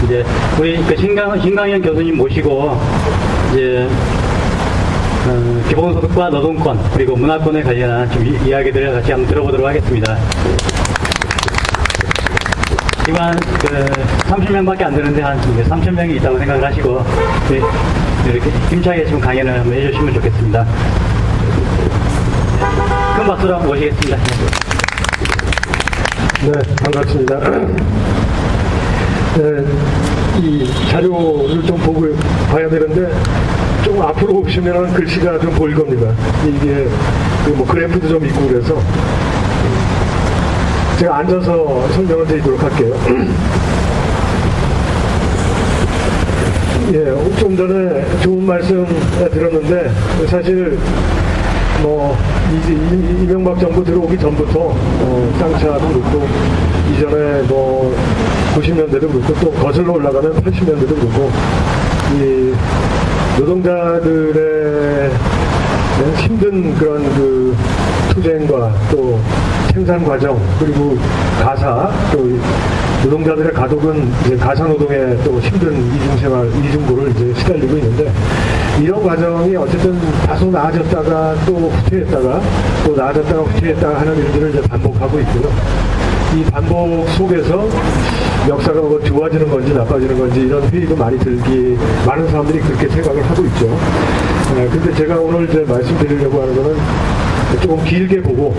이제 우리 그 신강현 교수님 모시고 이제 기본소득과 노동권 그리고 문화권에 관련한 좀 이야기들을 같이 한번 들어보도록 하겠습니다. 이만 30명밖에 안 되는데 한 3,000명이 있다고 생각을 하시고 이렇게 힘차게 좀 강연을 한번 해주시면 좋겠습니다. 큰 박수로 한번 모시겠습니다. 네, 반갑습니다. 네, 이 자료를 좀 보고 봐야 되는데 좀 앞으로 보시면 글씨가 좀 보일 겁니다. 이게 뭐 그래프도 좀 있고 그래서 제가 앉아서 설명을 드리도록 할게요. 예, 좀 전에 좋은 말씀 들었는데 사실 뭐 이명박 정부 들어오기 전부터 쌍차도 그렇고 이전에 뭐 90년대도 그렇고 또 거슬러 올라가면 80년대도 그렇고 이 노동자들의 힘든 그런 그 투쟁과 또 생산 과정 그리고 가사 또 노동자들의 가독은 이제 가사노동의 또 힘든 이중생활, 이중고를 이제 시달리고 있는데 이런 과정이 어쨌든 다소 나아졌다가 또 후퇴했다가 또 나아졌다가 후퇴했다가 하는 일들을 이제 반복하고 있고요. 이 반복 속에서 역사가 뭐 좋아지는 건지 나빠지는 건지 이런 회의도 많이 들기 많은 사람들이 그렇게 생각을 하고 있죠. 근데 제가 오늘 이제 말씀드리려고 하는 거는 조금 길게 보고,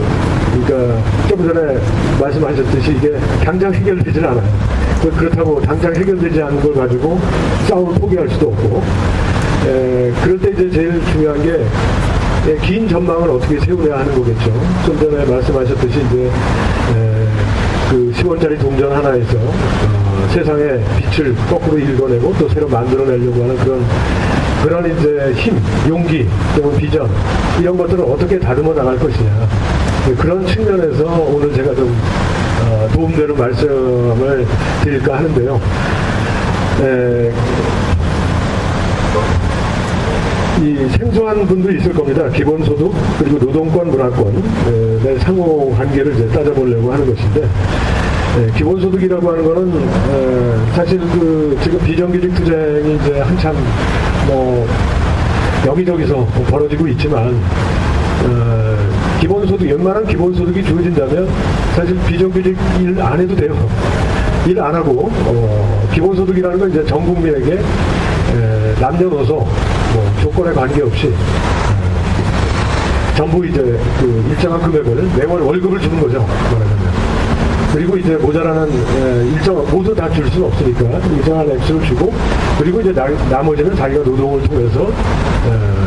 그러니까 좀 전에 말씀하셨듯이 이게 당장 해결되질 않아요. 그렇다고 당장 해결되지 않는 걸 가지고 싸움을 포기할 수도 없고, 그럴 때 이제 제일 중요한 게 긴 전망을 어떻게 세우려야 하는 거겠죠. 좀 전에 말씀하셨듯이 이제 그 10원짜리 동전 하나에서 세상의 빛을 거꾸로 읽어내고 또 새로 만들어내려고 하는 그런 이제 힘, 용기, 또는 비전 이런 것들을 어떻게 다듬어 나갈 것이냐 그런 측면에서 오늘 제가 좀 도움되는 말씀을 드릴까 하는데요. 이 생소한 분도 있을 겁니다. 기본소득 그리고 노동권, 문화권의 상호 관계를 이제 따져보려고 하는 것인데 기본소득이라고 하는 거는 사실 그 지금 비정규직 투쟁이 이제 한참 뭐 여기저기서 벌어지고 있지만 기본소득, 웬만한 기본소득이 주어진다면 사실 비정규직 일 안 해도 돼요. 일 안 하고 기본소득이라는 건 이제 전 국민에게 남녀노소 뭐 조건에 관계없이 전부 이제 그 일정한 금액을 매월 월급을 주는 거죠. 말하자면. 그리고 이제 모자라는 모두 다 줄 수는 없으니까 일정한 액수를 주고 그리고 이제 나머지는 자기가 노동을 통해서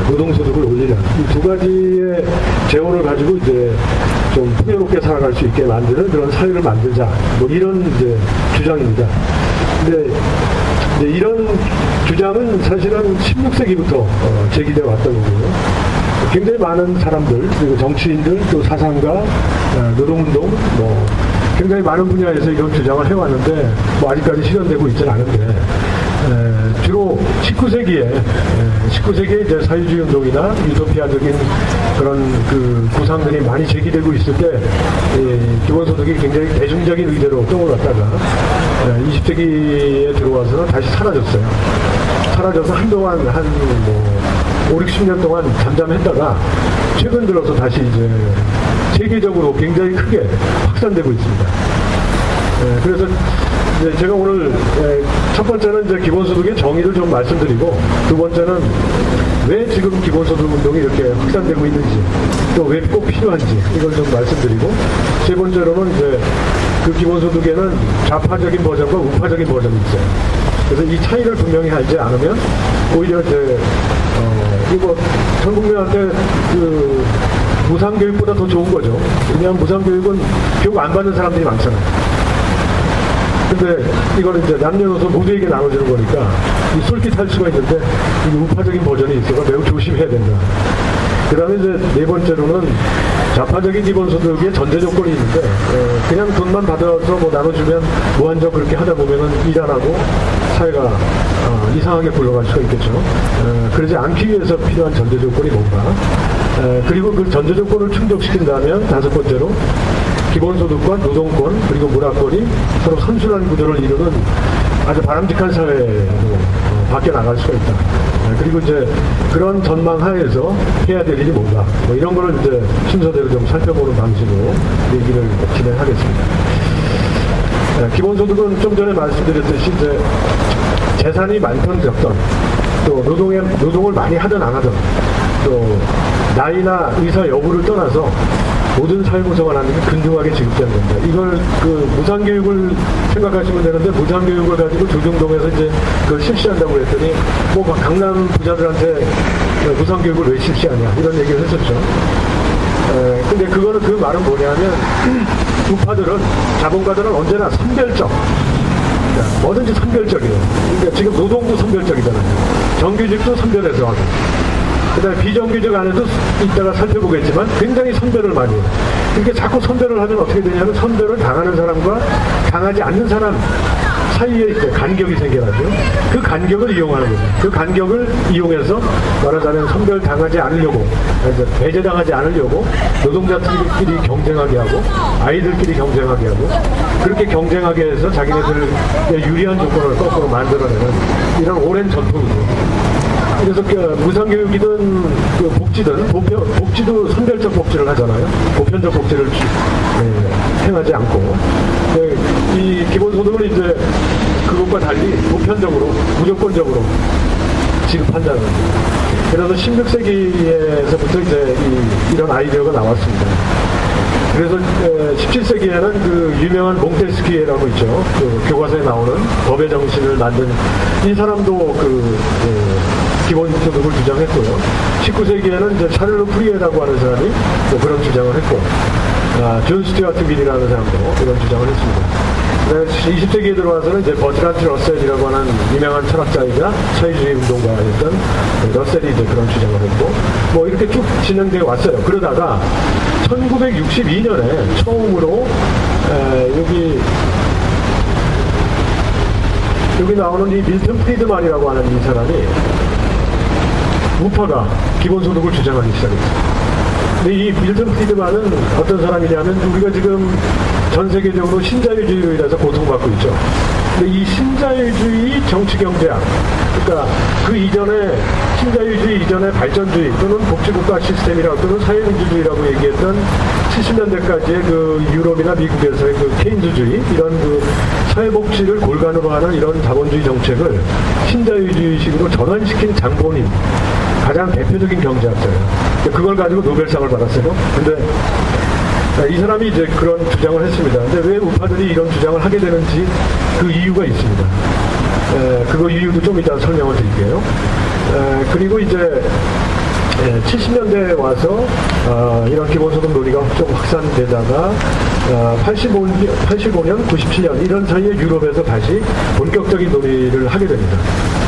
노동소득을 올리는 이 두 가지의 재원을 가지고 이제 좀 풍요롭게 살아갈 수 있게 만드는 그런 사회를 만들자 뭐 이런 이제 주장입니다. 근데 이제 이런 주장은 사실은 16세기부터 제기되어 왔던 거고요. 굉장히 많은 사람들 그리고 정치인들 또 사상가 노동운동 뭐 굉장히 많은 분야에서 이런 주장을 해왔는데 뭐 아직까지 실현되고 있지는 않은데 주로 19세기에 이제 사회주의 운동이나 유토피아적인 그런 그 구상들이 많이 제기되고 있을 때 기본소득이 굉장히 대중적인 의제로 떠올랐다가 20세기에 들어와서는 다시 사라졌어요. 사라져서 한동안 한 뭐 5, 60년 동안 잠잠했다가 최근 들어서 다시 이제 세계적으로 굉장히 크게 확산되고 있습니다. 그래서 이제 제가 오늘 첫 번째는 이제 기본소득의 정의를 좀 말씀드리고 두 번째는 왜 지금 기본소득 운동이 이렇게 확산되고 있는지 또 왜 꼭 필요한지 이걸 좀 말씀드리고 세 번째로는 이제 그 기본소득에는 좌파적인 버전과 우파적인 버전이 있어요. 그래서 이 차이를 분명히 알지 않으면 오히려 이제 이거 전 국민한테 그 무상교육보다 더 좋은 거죠. 왜냐하면 무상교육은 교육 안 받는 사람들이 많잖아요. 근데 이걸 이제 남녀노소 모두에게 나눠주는 거니까 이 솔깃할 수가 있는데 이 우파적인 버전이 있어서 매우 조심해야 된다. 그 다음에 이제 네 번째로는 좌파적인 기본소득의 전제 조건이 있는데 그냥 돈만 받아서 뭐 나눠주면 무한정 그렇게 하다 보면은 일 안 하고 사회가 이상하게 굴러갈 수가 있겠죠. 그러지 않기 위해서 필요한 전제 조건이 뭔가 그리고 그 전제 조건을 충족시킨다면 다섯 번째로 기본소득과 노동권 그리고 문화권이 서로 선순환 구조를 이루는 아주 바람직한 사회로 바뀌어 나갈 수가 있다. 그리고 이제 그런 전망 하에서 해야 될 일이 뭔가 뭐 이런 거를 이제 순서대로 좀 살펴보는 방식으로 얘기를 진행하겠습니다. 기본소득은 좀 전에 말씀드렸듯이 이제 재산이 많던 적던 또 노동을 많이 하든 안 하든 또 나이나 의사 여부를 떠나서 모든 사회 구성을 하는 게 근중하게 지급되는 겁니다. 이걸 그 무상교육을 생각하시면 되는데 무상교육을 가지고 조중동에서 이제 그걸 실시한다고 했더니 뭐 강남 부자들한테 무상교육을 왜 실시하냐 이런 얘기를 했었죠. 근데 그거는 그 말은 뭐냐면 우파들은 자본가들은 언제나 선별적 뭐든지 선별적이에요. 그러니까 지금 노동도 선별적이잖아요. 정규직도 선별해서 하고 그 다음에 비정규직 안에도 이따가 살펴보겠지만 굉장히 선별을 많이 해요. 이렇게 자꾸 선별을 하면 어떻게 되냐면 선별을 당하는 사람과 당하지 않는 사람 사이에 이제 간격이 생겨나죠. 그 간격을 이용하는 거죠. 그 간격을 이용해서 말하자면 선별 당하지 않으려고 배제당하지 않으려고 노동자들끼리 경쟁하게 하고 아이들끼리 경쟁하게 하고 그렇게 경쟁하게 해서 자기네들 유리한 조건을 거꾸로 만들어내는 이런 오랜 전통이죠. 그래서 무상교육이든 복지든 복지도 선별적 복지를 하잖아요. 보편적 복지를 행하지 않고 이 기본소득을 이제 그것과 달리 보편적으로 무조건적으로 지급한다는 거죠. 그래서 16세기에서부터 이제 이런 아이디어가 나왔습니다. 그래서 17세기에는 그 유명한 몽테스키에라고 있죠. 그 교과서에 나오는 법의 정신을 만든 이 사람도 기본소득을 주장했고요. 19세기에는 이제 샤를로 프리에라고 하는 사람이 또 그런 주장을 했고, 존 스튜어트 밀이라는 사람도 그런 주장을 했습니다. 20세기에 들어와서는 이제 버트란트 러셀이라고 하는 유명한 철학자이자 사회주의 운동가였던 러셀이 이제 그런 주장을 했고, 뭐 이렇게 쭉 진행되어 왔어요. 그러다가 1962년에 처음으로 여기 나오는 이 밀턴 프리드만이라고 하는 이 사람이 우파가 기본소득을 주장하기 시작했어요. 근데 이 밀턴 프리드만은 어떤 사람이냐면 우리가 지금 전 세계적으로 신자유주의라서 고통받고 있죠. 근데 이 신자유주의 정치경제학, 그러니까 그 이전에 신자유주의 이전에 발전주의 또는 복지국가 시스템이라고 또는 사회민주주의라고 얘기했던 70년대까지의 그 유럽이나 미국에서의 그 케인즈주의 이런 그 사회복지를 골간으로 하는 이런 자본주의 정책을 신자유주의식으로 전환시킨 장본인 가장 대표적인 경제학자예요. 그걸 가지고 노벨상을 받았어요. 근데 이 사람이 이제 그런 주장을 했습니다. 근데 왜 우파들이 이런 주장을 하게 되는지 그 이유가 있습니다. 그거 이유도 좀 이따 설명을 드릴게요. 그리고 이제 70년대에 와서 이런 기본소득 논의가 좀 확산되다가 85년, 97년 이런 사이에 유럽에서 다시 본격적인 논의를 하게 됩니다.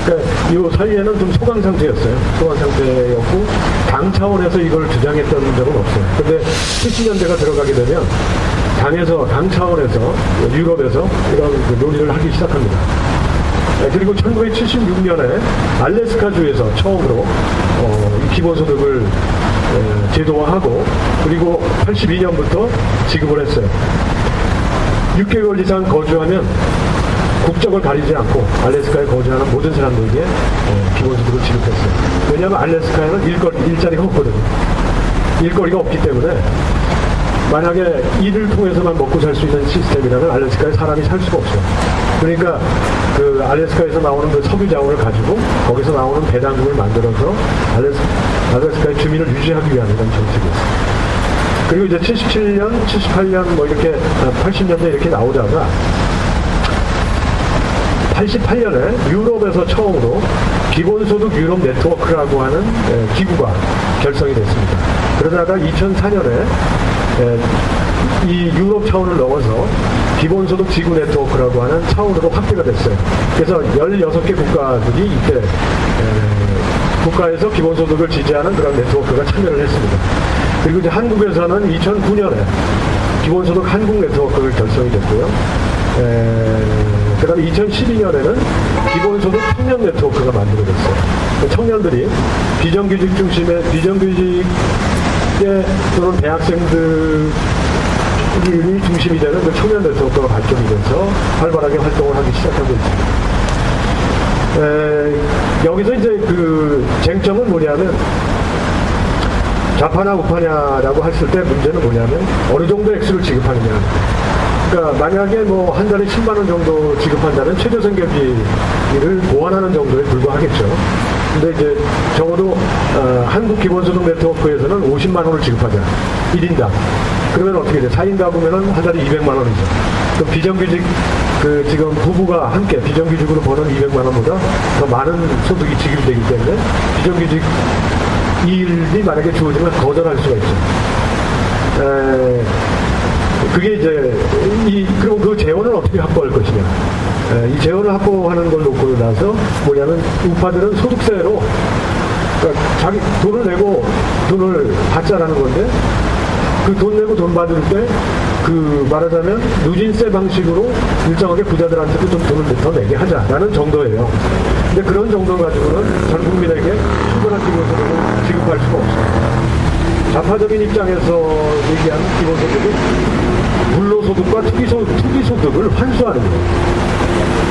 그러니까 이 사이에는 좀 소강 상태였어요. 소강 상태였고 당 차원에서 이걸 주장했던 적은 없어요. 근데 70년대가 들어가게 되면 당 차원에서 유럽에서 이런 논의를 하기 시작합니다. 그리고 1976년에 알래스카주에서 처음으로 기본소득을 제도화하고 그리고 82년부터 지급을 했어요. 6개월 이상 거주하면 국적을 가리지 않고 알래스카에 거주하는 모든 사람들에게 기본소득을 지급했어요. 왜냐하면 알래스카에는 일자리가 없거든요. 일거리가 없기 때문에 만약에 일을 통해서만 먹고 살 수 있는 시스템이라면 알래스카에 사람이 살 수가 없어요. 그러니까 그 알래스카에서 나오는 그 석유 자원을 가지고 거기서 나오는 배당금을 만들어서 알래스카의 주민을 유지하기 위한 이런 정책이었어요. 그리고 이제 77년, 78년 뭐 이렇게 80년대 이렇게 나오다가 88년에 유럽에서 처음으로 기본소득 유럽 네트워크라고 하는 기구가 결성이 됐습니다. 그러다가 2004년에 이 유럽 차원을 넘어서 기본소득 지구 네트워크라고 하는 차원으로 확대가 됐어요. 그래서 16개 국가들이 이때 국가에서 기본소득을 지지하는 그런 네트워크가 참여를 했습니다. 그리고 이제 한국에서는 2009년에 기본소득 한국 네트워크가 결성이 됐고요. 그 다음에 2012년에는 기본소득 청년 네트워크가 만들어졌어요. 청년들이 비정규직 비정규직의 또는 대학생들이 중심이 되는 그 청년 네트워크가 발전이 돼서 활발하게 활동을 하기 시작하고 있습니다. 여기서 이제 그 쟁점은 뭐냐면 좌파나 우파냐라고 했을 때 문제는 뭐냐면 어느 정도 액수를 지급하느냐. 그러니까 만약에 뭐 한 달에 10만 원 정도 지급한다면 최저생계비를 보완하는 정도에 불과하겠죠. 근데 이제 적어도 한국 기본소득 네트워크에서는 50만 원을 지급하자. 1인당. 그러면 어떻게 돼? 4인 가구면은 한 달에 200만 원이죠. 그럼 비정규직 지금 부부가 함께 비정규직으로 버는 200만 원보다 더 많은 소득이 지급되기 때문에 비정규직 일이 만약에 주어지면 거절할 수가 있죠. 그게 이제 그럼 그 재원을 어떻게 확보할 것이냐. 이 재원을 확보하는 걸 놓고 나서 뭐냐면 우파들은 소득세로 그러니까 자기 돈을 내고 돈을 받자라는 건데 그 돈 내고 돈 받을 때 그 말하자면 누진세 방식으로 일정하게 부자들한테도 좀 돈을 더 내게 하자라는 정도예요. 근데 그런 정도 가지고는 전 국민에게 충분한 기본소득을 지급할 수가 없어요. 좌파적인 입장에서 얘기하는 기본소득은 불로소득과 특기소득을 환수하는 거예요.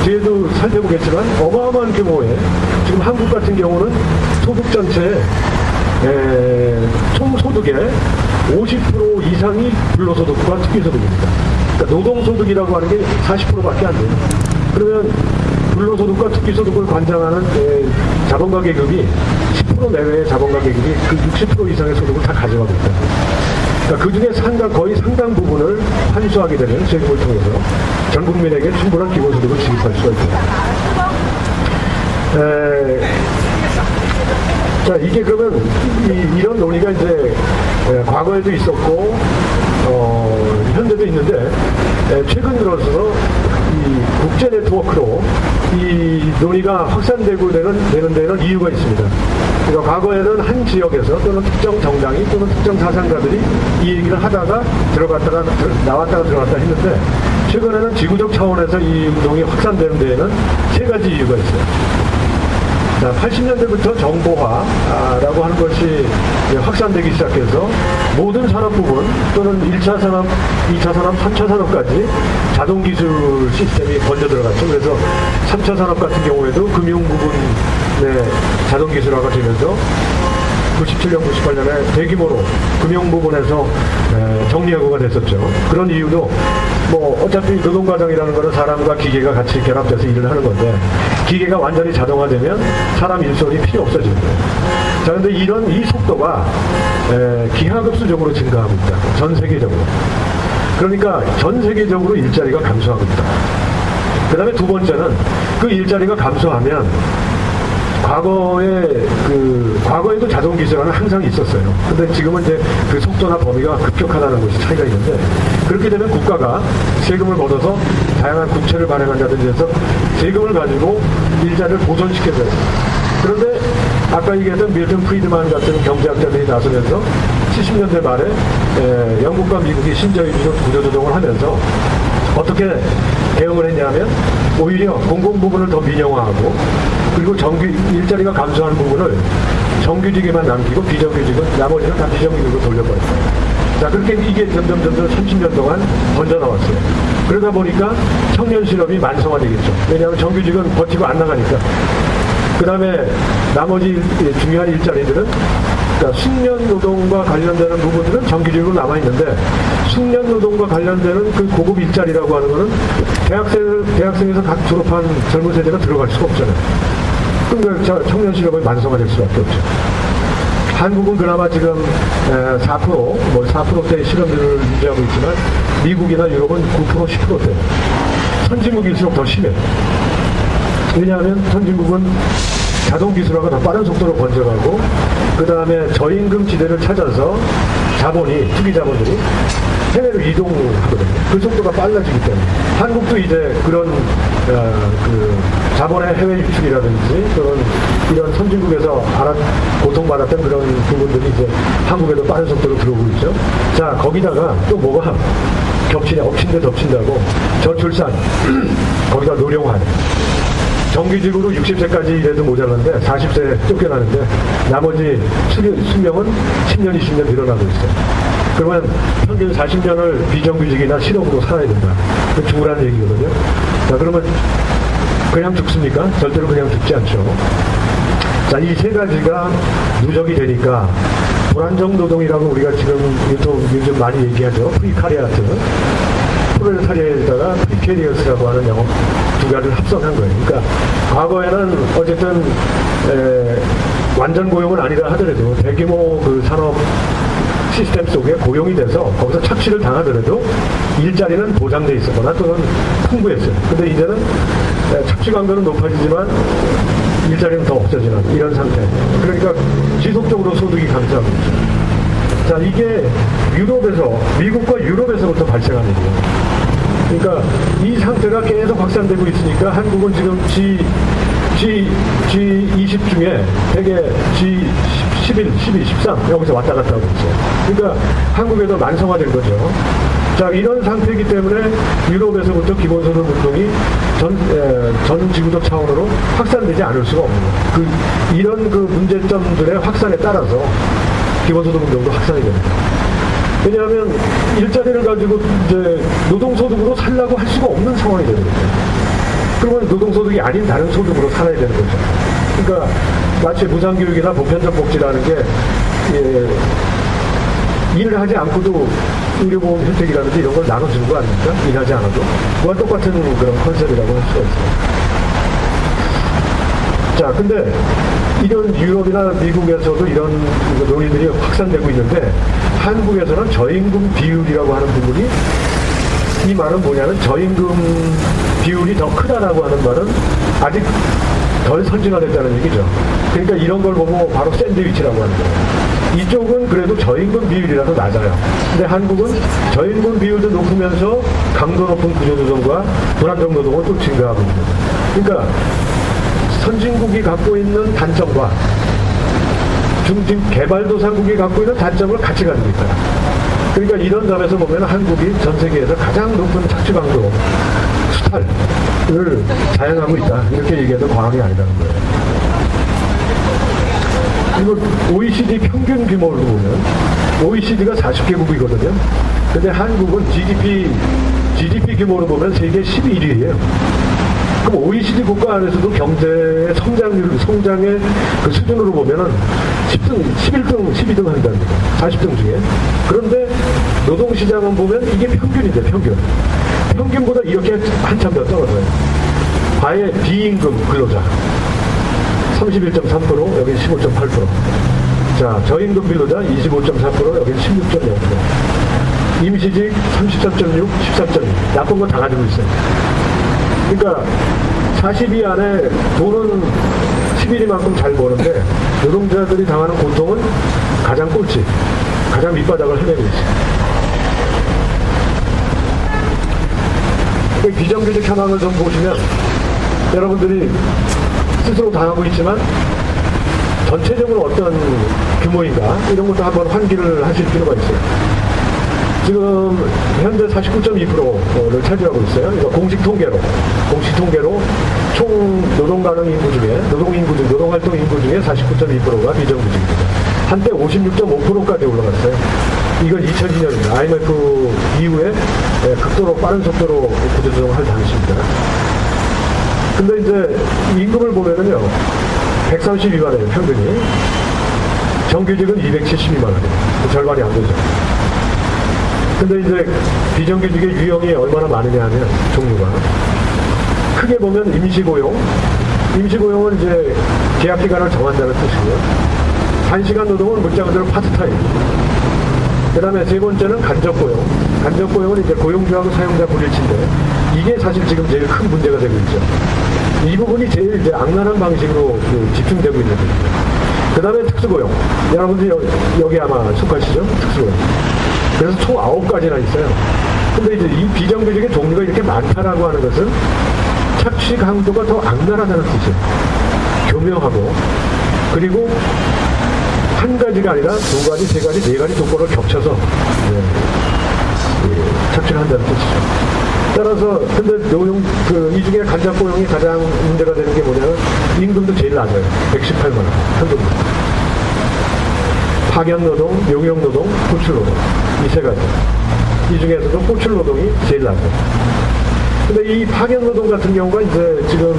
뒤에도 살펴보겠지만 어마어마한 규모의 지금 한국 같은 경우는 소득 전체의 총소득의 50% 이상이 불로소득과 특기소득입니다. 그러니까 노동소득이라고 하는 게 40%밖에 안 돼요. 그러면 불로소득과 특기소득을 관장하는 자본가 계급이 10% 내외의 자본가 계급이 그 60% 이상의 소득을 다 가져가고 있다. 그러니까 그 중에 거의 상당 부분을 환수하게 되는 세금을 통해서 전 국민에게 충분한 기본소득을 지급할 수가 있다. 자, 이게 그러면 이런 논의가 이제 과거에도 있었고 현재도 있는데 최근 들어서 이 국제 네트워크로 이 논의가 확산되고 되는 데는 이유가 있습니다. 그러니까 과거에는 한 지역에서 또는 특정 정당이 또는 특정 사상가들이 이 얘기를 하다가 들어갔다가 나왔다가 들어갔다 했는데 최근에는 지구적 차원에서 이 운동이 확산되는 데에는 세 가지 이유가 있어요. 자, 80년대부터 정보화라고 하는 것이 확산되기 시작해서 모든 산업 부분 또는 1차 산업, 2차 산업, 3차 산업까지 자동기술 시스템이 번져 들어갔죠. 그래서 3차 산업 같은 경우에도 금융 부분의 자동기술화가 되면서 97년, 98년에 대규모로 금융 부분에서 정리해고가 됐었죠. 그런 이유도 뭐 어차피 노동과정이라는 거는 사람과 기계가 같이 결합돼서 일을 하는 건데 기계가 완전히 자동화되면 사람 일손이 필요 없어지는 거예요. 자, 근데 이 속도가 기하급수적으로 증가하고 있다. 전 세계적으로. 그러니까 전 세계적으로 일자리가 감소하고 있다. 그 다음에 두 번째는 그 일자리가 감소하면 과거에도 자동기술화는 항상 있었어요. 근데 지금은 이제 그 속도나 범위가 급격하다는 것이 차이가 있는데 그렇게 되면 국가가 세금을 걷어서 다양한 국채를 발행한다든지 해서 세금을 가지고 일자리를 보존시켜야 돼요. 그런데 아까 얘기했던 밀턴 프리드만 같은 경제학자들이 나서면서 70년대 말에 영국과 미국이 신자유주의 구조조정을 하면서 어떻게 대응을 했냐면 오히려 공공 부분을 더 민영화하고 그리고 일자리가 감소하는 부분을 정규직에만 남기고 비정규직은 나머지는 다 비정규직으로 돌려버렸어요. 자, 그렇게 이게 점점 30년 동안 번져 나왔어요. 그러다 보니까 청년 실업이 만성화되겠죠. 왜냐하면 정규직은 버티고 안 나가니까. 그 다음에 나머지 중요한 일자리들은 그러니까 숙련 노동과 관련되는 부분들은 정규직으로 남아있는데 숙련 노동과 관련되는 그 고급 일자리라고 하는 거는 대학생에서 각 졸업한 젊은 세대가 들어갈 수가 없잖아요. 그러니까 청년 실업이 만성화될 수밖에 없죠. 한국은 그나마 지금 4%대 실업률을 유지하고 있지만 미국이나 유럽은 9%, 10%대. 선진국일수록 더 심해요. 왜냐하면 선진국은 자동기술화가 더 빠른 속도로 번져가고 그 다음에 저임금 지대를 찾아서 투기 자본들이 해외로 이동하거든요. 그 속도가 빨라지기 때문에 한국도 이제 그런 자본의 해외 유출이라든지 이런 선진국에서 고통받았던 그런 부분들이 이제 한국에도 빠른 속도로 들어오고 있죠. 자, 거기다가 또 뭐가 겹치냐, 엎친 데 덮친다고 저출산 거기다 노령화 정규직으로 60세까지 일해도 모자란데 40세 쫓겨나는데 나머지 수명은 10년, 20년 늘어나고 있어요. 그러면 평균 40년을 비정규직이나 실업으로 살아야 된다. 그 죽으라는 얘기거든요. 자, 그러면 그냥 죽습니까? 절대로 그냥 죽지 않죠. 자, 이 세 가지가 누적이 되니까 불안정 노동이라고 우리가 지금 요즘 많이 얘기하죠. 프리카리아트. 프롤레타리아에다가 프리케리어스라고 하는 영어 두 가지를 합성한 거예요. 그러니까 과거에는 어쨌든 완전 고용은 아니라 하더라도 대규모 그 산업 시스템 속에 고용이 돼서 거기서 착취를 당하더라도 일자리는 보장돼 있었거나 또는 풍부했어요. 근데 이제는 착취 강도는 높아지지만 일자리는 더 없어지는 이런 상태. 그러니까 지속적으로 소득이 감소하고 있죠. 자, 이게 유럽에서, 미국과 유럽에서부터 발생한 일이에요. 그러니까 이 상태가 계속 확산되고 있으니까 한국은 지금 G20 중에 되게 G11, 12, 13 여기서 왔다 갔다 하고 있어요. 그러니까 한국에도 만성화된 거죠. 자, 이런 상태이기 때문에 유럽에서부터 기본소득 운동이 전 지구적 차원으로 확산되지 않을 수가 없는 거예요. 이런 그 문제점들의 확산에 따라서 기본소득 운동도 확산이 됩니다. 왜냐하면 일자리를 가지고 이제 노동소득으로 살라고 할 수가 없는 상황이 되는 거죠. 그러면 노동소득이 아닌 다른 소득으로 살아야 되는 거죠. 그러니까 마치 무상교육이나 보편적 복지라는 게 일을 하지 않고도 의료보험 혜택이라든지 이런 걸 나눠주는 거 아닙니까? 일하지 않아도. 그와 똑같은 그런 컨셉이라고 할 수가 있어요. 자, 근데 이런 유럽이나 미국에서도 이런 논의들이 확산되고 있는데 한국에서는 저임금 비율이라고 하는 부분이 이 말은 뭐냐면 저임금 비율이 더 크다라고 하는 말은 아직 덜 선진화됐다는 얘기죠. 그러니까 이런 걸 보고 바로 샌드위치라고 하는 거예요. 이쪽은 그래도 저임금 비율이라도 낮아요. 근데 한국은 저임금 비율도 높으면서 강도 높은 구조조정과 불안정 노동은 또 증가하고 있는 거예요. 그러니까 선진국이 갖고 있는 단점과 개발도상국이 갖고 있는 단점을 같이 가지고 있다. 그러니까 이런 점에서 보면 한국이 전 세계에서 가장 높은 착취 강도 수탈을 자행하고 있다. 이렇게 얘기해도 과언이 아니라는 거예요. 그리고 OECD 평균 규모를 보면 OECD가 40개국이거든요. 근데 한국은 GDP 규모로 보면 세계 11위예요. 그럼 OECD 국가 안에서도 경제의 성장의 그 수준으로 보면은 10등, 11등, 12등 한다는 거예요. 40등 중에. 그런데 노동시장은 보면 이게 평균인데, 평균. 평균보다 이렇게 한참 더 떨어져요. 아예 비임금 근로자. 31.3%, 여기 15.8%. 자, 저임금 근로자 25.4%, 여기 16.0%. 임시직 33.6, 13.2. 나쁜 거 다 가지고 있어요. 그러니까 40위 안에 돈은 11위만큼 잘 버는데 노동자들이 당하는 고통은 가장 꼴찌, 가장 밑바닥을 헤매고 있어요. 비정규직 현황을 좀 보시면 여러분들이 스스로 당하고 있지만 전체적으로 어떤 규모인가 이런 것도 한번 환기를 하실 필요가 있어요. 지금 현재 49.2%를 차지하고 있어요. 이거 공식 통계로 총 노동가능 인구 중에 노동활동 인구 중에 49.2%가 비정규직입니다. 한때 56.5%까지 올라갔어요. 이건 2002년입니다. IMF 이후에 극도로 빠른 속도로 구조조정을 할 당시입니다. 근데 이제 임금을 보면은요, 132만 원이에요, 평균이. 정규직은 272만 원이에요. 절반이 안 되죠. 근데 이제 비정규직의 유형이 얼마나 마느냐 하면 종류가 크게 보면 임시고용은 이제 계약기간을 정한다는 뜻이고요. 단시간 노동은 문자 그대로 파트타임. 그 다음에 세 번째는 간접고용은 이제 고용주하고 사용자 불일치인데 이게 사실 지금 제일 큰 문제가 되고 있죠. 이 부분이 제일 이제 악랄한 방식으로 집중되고 있는 거죠. 그 다음에 특수고용. 여러분들 여기 아마 속하시죠? 특수고용. 그래서 총 9가지나 있어요. 근데 이제 이 비정규직의 종류가 이렇게 많다라고 하는 것은 착취 강도가 더 악랄하다는 뜻이에요. 교묘하고, 그리고 한 가지가 아니라 두 가지, 세 가지, 네 가지 조건을 겹쳐서 착취를 한다는 뜻이죠. 따라서 근데 이 중에 간접고용이 가장 문제가 되는 게 뭐냐면 임금도 제일 낮아요. 118만 원 현금으로. 파견노동, 용역노동, 호출노동 이 세 가지. 이 중에서도 호출노동이 제일 낮아요. 근데 이 파견노동 같은 경우가 이제 지금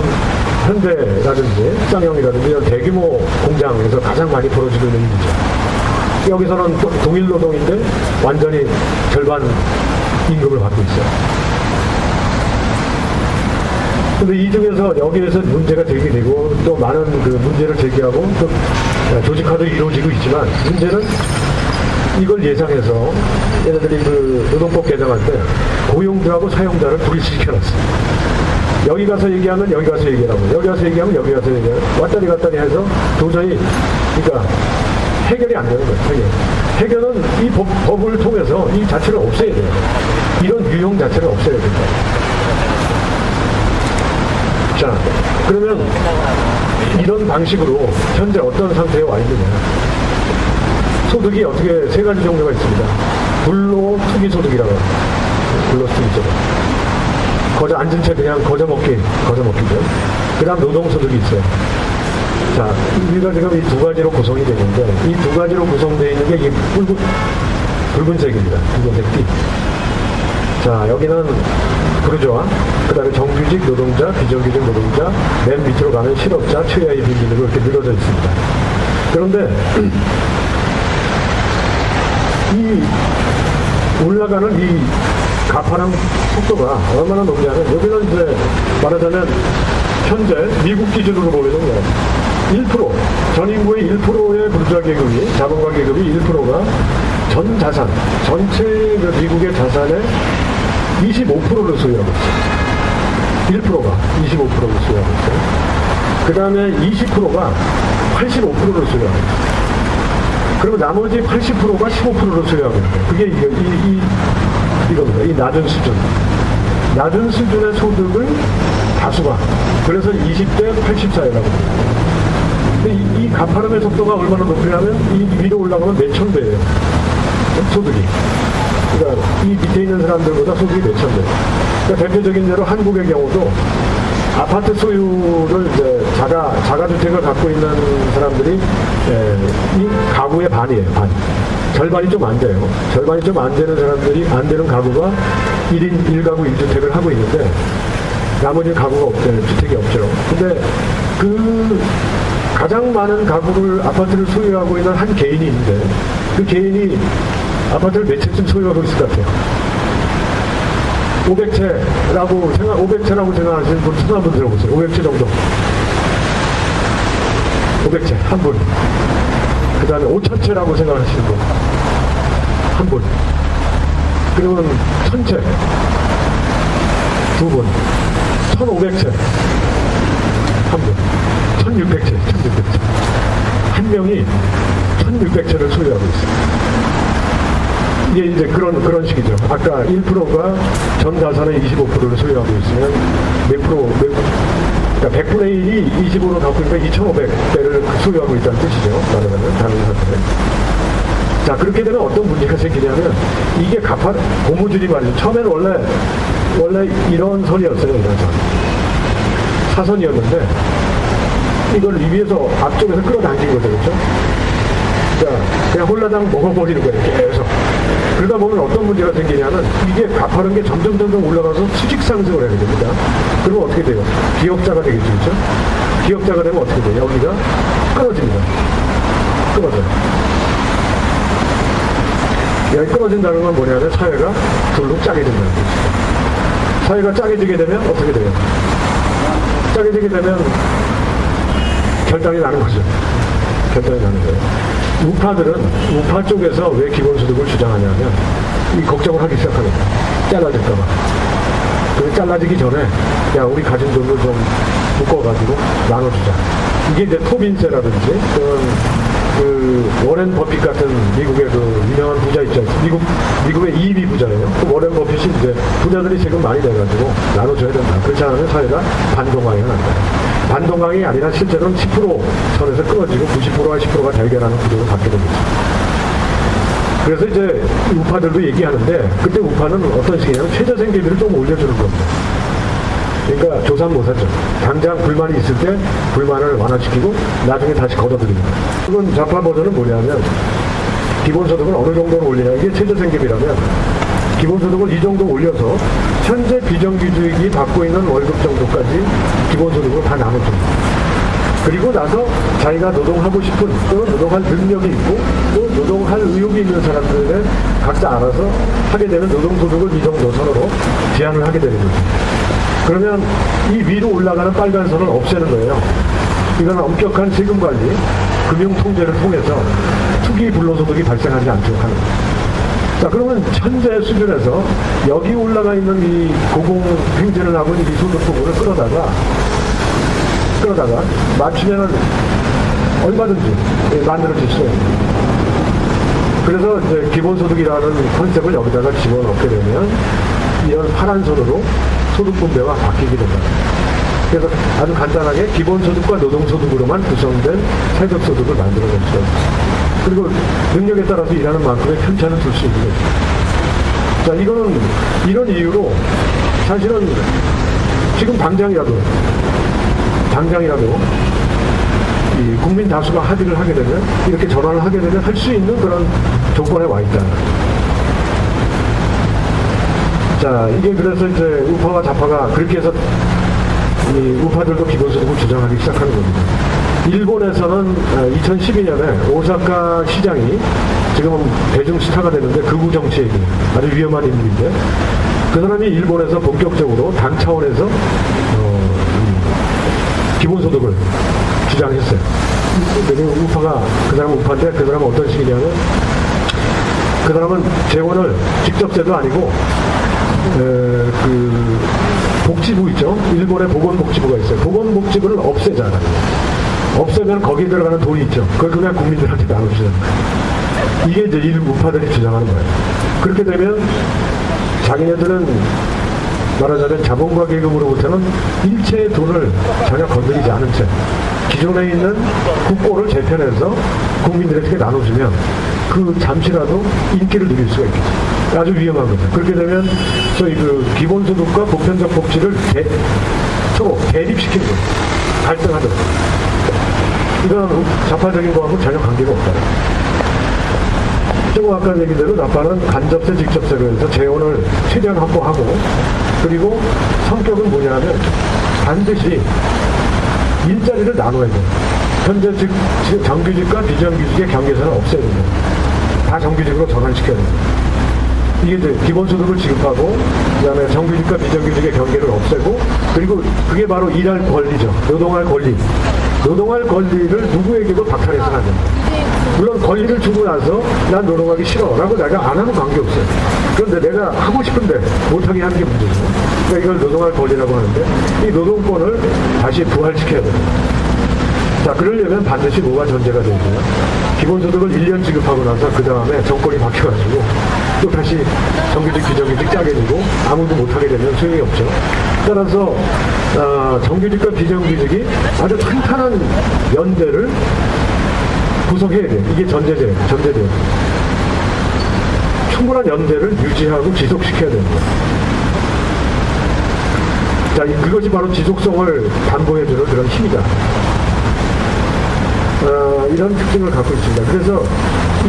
현대라든지 쌍용이라든지 이런 대규모 공장에서 가장 많이 벌어지고 있는 일이죠. 여기서는 또 동일 노동인데 완전히 절반 임금을 받고 있어요. 근데 이 중에서 여기에서 문제가 제기 되고 또 많은 그 문제를 제기하고 또 조직화도 이루어지고 있지만 문제는 이걸 예상해서 얘네들이 그 노동법 개정할 때 고용주하고 사용자를 분리시켜놨어요. 여기 가서 얘기하면 여기 가서 얘기하고 여기 가서 얘기하면 여기 가서 얘기하고 왔다리 갔다리 해서 도저히 그러니까 해결이 안 되는 거예요. 해결은 이 법을 통해서 이 자체를 없애야 돼요. 이런 유형 자체를 없애야 된다. 자, 그러면 이런 방식으로 현재 어떤 상태에 와 있느냐. 소득이 어떻게 세 가지 종류가 있습니다. 불로 투기 소득이라고 합니다. 불로 투기 소득. 거저 앉은 채 그냥 거저먹기죠. 그 다음 노동소득이 있어요. 자, 우리가 지금 이 두 가지로 구성이 되는데 이 두 가지로 구성되어 있는 게 이 붉은색입니다. 붉은색 띠. 자, 여기는 부르주아, 그 다음에 정규직 노동자, 비정규직 노동자, 맨 밑으로 가면 실업자, 최하위 빈민으로 이렇게 늘어져 있습니다. 그런데 이 올라가는 이 가파른 속도가 얼마나 높냐면 여기는 이제 말하자면 현재 미국 기준으로 보면은 1% 전 인구의 1%의 부르주아 계급이 자본가 계급이 1%가 전 자산 전체 그 미국의 자산의 25%를 소유하고 있어요. 1%가 25%를 소유하고 있어요. 그 다음에 20%가 85%를 소유하고 있어요. 그러면 나머지 80%가 15%를 소유하고 있는 거예요. 그게 이겁니다. 이 낮은 수준. 낮은 수준의 소득을 다수가. 그래서 20대 80사회라고 합니다. 근데 이 가파름의 속도가 얼마나 높으냐면 이 위로 올라가면 몇천 배예요. 소득이. 그러니까 이 밑에 있는 사람들보다 소득이 몇천 배. 그러니까 대표적인 예로 한국의 경우도 아파트 소유를 이제 자가주택을 갖고 있는 사람들이 이 가구의 반이에요, 반. 절반이 좀 안 돼요. 절반이 좀 안 되는 사람들이, 안 되는 가구가 1인 1가구 1주택을 하고 있는데, 나머지 가구가 없대요. 주택이 없죠. 근데 그 가장 많은 가구를, 아파트를 소유하고 있는 한 개인이 있는데, 그 개인이 아파트를 몇 채쯤 소유하고 있을 것 같아요? 500채라고 생각하시는 분, 손 한번 들어보세요. 500채 정도. 500채, 한 분. 그 다음에 5,000채라고 생각하시는 분. 한 분. 그러면 1,000채. 두 분. 1,500채. 한 분. 1,600채. 1,600채. 한 명이 1,600채를 소유하고 있습니다. 이게 이제 그런 식이죠. 아까 1%가 전 자산의 25%를 소유하고 있으면 그러니까 100분의 1이 25로 갖고 있으니까 2,500배를 소유하고 있다는 뜻이죠. 말하자면, 다른 사람들은. 자, 그렇게 되면 어떤 문제가 생기냐면, 이게 고무줄이 말이죠. 처음에는 원래 이런 선이었어요, 이런 선. 사선이었는데, 이걸 위에서, 앞쪽에서 끌어당긴 거죠, 그렇죠? 자, 그냥 홀라당 먹어버리는 거예요, 계속. 그러다 보면 어떤 문제가 생기냐면 이게 가파른 게 점점 올라가서 수직 상승을 하게 됩니다. 그러면 어떻게 돼요? 기역자가 되겠죠, 그렇죠? 기역자가 되면 어떻게 돼요? 여기가 끊어집니다. 끊어져요. 여기 끊어진다는 건 뭐냐면 사회가 둘로 짜게 된다는 거죠. 사회가 짜게 지게 되면 어떻게 돼요? 짜게 지게 되면 결단이 나는 거죠. 결단이 나는 거예요. 우파 쪽에서 왜 기본소득을 주장하냐면 이 걱정을 하기 시작합니다. 잘라질까봐. 그래서 잘라지기 전에 야, 우리 가진 돈을 좀 묶어가지고 나눠주자. 이게 이제 토빈세라든지 그 워렌 버핏 같은 미국의 그 유명한 부자 있지 않습니까? 미국의 2위 부자예요. 그 워렌 버핏이 이제 부자들이 세금 많이 내가지고 나눠줘야 된다. 그렇지 않으면 사회가 반동강이 난다. 반동강이 아니라 실제로는 10% 선에서 끊어지고 90%와 10%가 대결하는 구조로 갖게 됩니다. 그래서 이제 우파들도 얘기하는데 그때 우파는 어떤 식이냐면 최저생계비를 좀 올려주는 겁니다. 그러니까 조삼모사죠. 당장 불만이 있을 때 불만을 완화시키고 나중에 다시 걷어들입니다. 그건 좌파 버전은 뭐냐면 기본소득을 어느 정도로 올리냐. 이게 최저생계비라면 기본소득을 이 정도 올려서 현재 비정규직이 받고 있는 월급 정도까지 기본소득으로 다 나눠줍니다. 그리고 나서 자기가 노동하고 싶은 또 노동할 능력이 있고 또 노동할 의욕이 있는 사람들은 각자 알아서 하게 되는 노동소득을 이 정도 선으로 제한을 하게 되는 거죠. 그러면 이 위로 올라가는 빨간 선을 없애는 거예요. 이건 엄격한 세금관리, 금융통제를 통해서 투기 불로소득이 발생하지 않도록 하는 거예요. 자, 그러면 현재 수준에서 여기 올라가 있는 이 고공행진을 하고 있는 이 소득 부분을 끌어다가 맞추면 얼마든지 만들어질 수가 있습니다. 그래서 이제 기본소득이라는 컨셉을 여기다가 집어넣게 되면 이런 파란 선으로 소득 분배가 바뀌게 된다. 그래서 아주 간단하게 기본소득과 노동소득으로만 구성된 세적소득을 만들어낼 수가 있습니다. 그리고 능력에 따라서 일하는 만큼의 편차는 둘 수 있는 거죠. 자, 이거는 이런 이유로 사실은 지금 당장이라도 이 국민 다수가 합의를 하게 되면 이렇게 전환을 하게 되면 할 수 있는 그런 조건에 와 있다. 자, 이게 그래서 이제 우파와 좌파가 그렇게 해서 이 우파들도 기본소득을 주장하기 시작하는 겁니다. 일본에서는 2012년에 오사카 시장이 지금은 대중 스타가 되는데 극우 정치인이 아주 위험한 인물인데 그 사람이 일본에서 본격적으로 당 차원에서 기본소득을 주장했어요. 우파가 그 사람은 우파인데 그 사람은 어떤 식이냐면 그 사람은 재원을 직접세도 아니고 그 복지부 있죠. 일본에 보건복지부가 있어요. 보건복지부를 없애잖아요. 없애면 거기에 들어가는 돈이 있죠. 그걸 그냥 국민들한테 나눠주잖아요. 이게 이제 일부 우파들이 주장하는 거예요. 그렇게 되면 자기네들은 말하자면 자본과 계급으로부터는 일체의 돈을 전혀 건드리지 않은 채 기존에 있는 국고를 재편해서 국민들에게 나눠주면 그 잠시라도 인기를 누릴 수가 있겠죠. 아주 위험한 거죠. 그렇게 되면 소위 그 기본소득과 보편적 복지를 서로 대립시키는 거예요. 갈등하도록. 이건 좌파적인 거하고 전혀 관계가 없다. 조금 아까 얘기대로 좌파는 간접세, 직접세로 해서 재원을 최대한 확보하고 그리고 성격은 뭐냐면 반드시 일자리를 나눠야 돼요. 현재 즉 정규직과 비정규직의 경계선을 없애야 됩니다. 다 정규직으로 전환시켜야 됩니다. 이게 이제 기본소득을 지급하고 그다음에 정규직과 비정규직의 경계를 없애고 그리고 그게 바로 일할 권리죠. 노동할 권리. 노동할 권리를 누구에게도 박탈해서는 안 됩니다. 물론 권리를 주고 나서 난 노동하기 싫어 라고 내가 안 하면 관계없어요. 그런데 내가 하고 싶은데 못하게 하는 게 문제죠. 그러니까 이걸 노동할 권리라고 하는데 이 노동권을 다시 부활시켜야 됩니다. 자, 그러려면 반드시 뭐가 전제가 되고요. 기본소득을 1년 지급하고 나서 그 다음에 정권이 바뀌어가지고 또 다시 정규직, 비정규직 짜게 되고 아무도 못하게 되면 소용이 없죠. 따라서 정규직과 비정규직이 아주 탄탄한 연대를 구성해야 돼요. 이게 전제돼요. 충분한 연대를 유지하고 지속시켜야 됩니다. 자, 그것이 바로 지속성을 담보해주는 그런 힘이다. 이런 특징을 갖고 있습니다. 그래서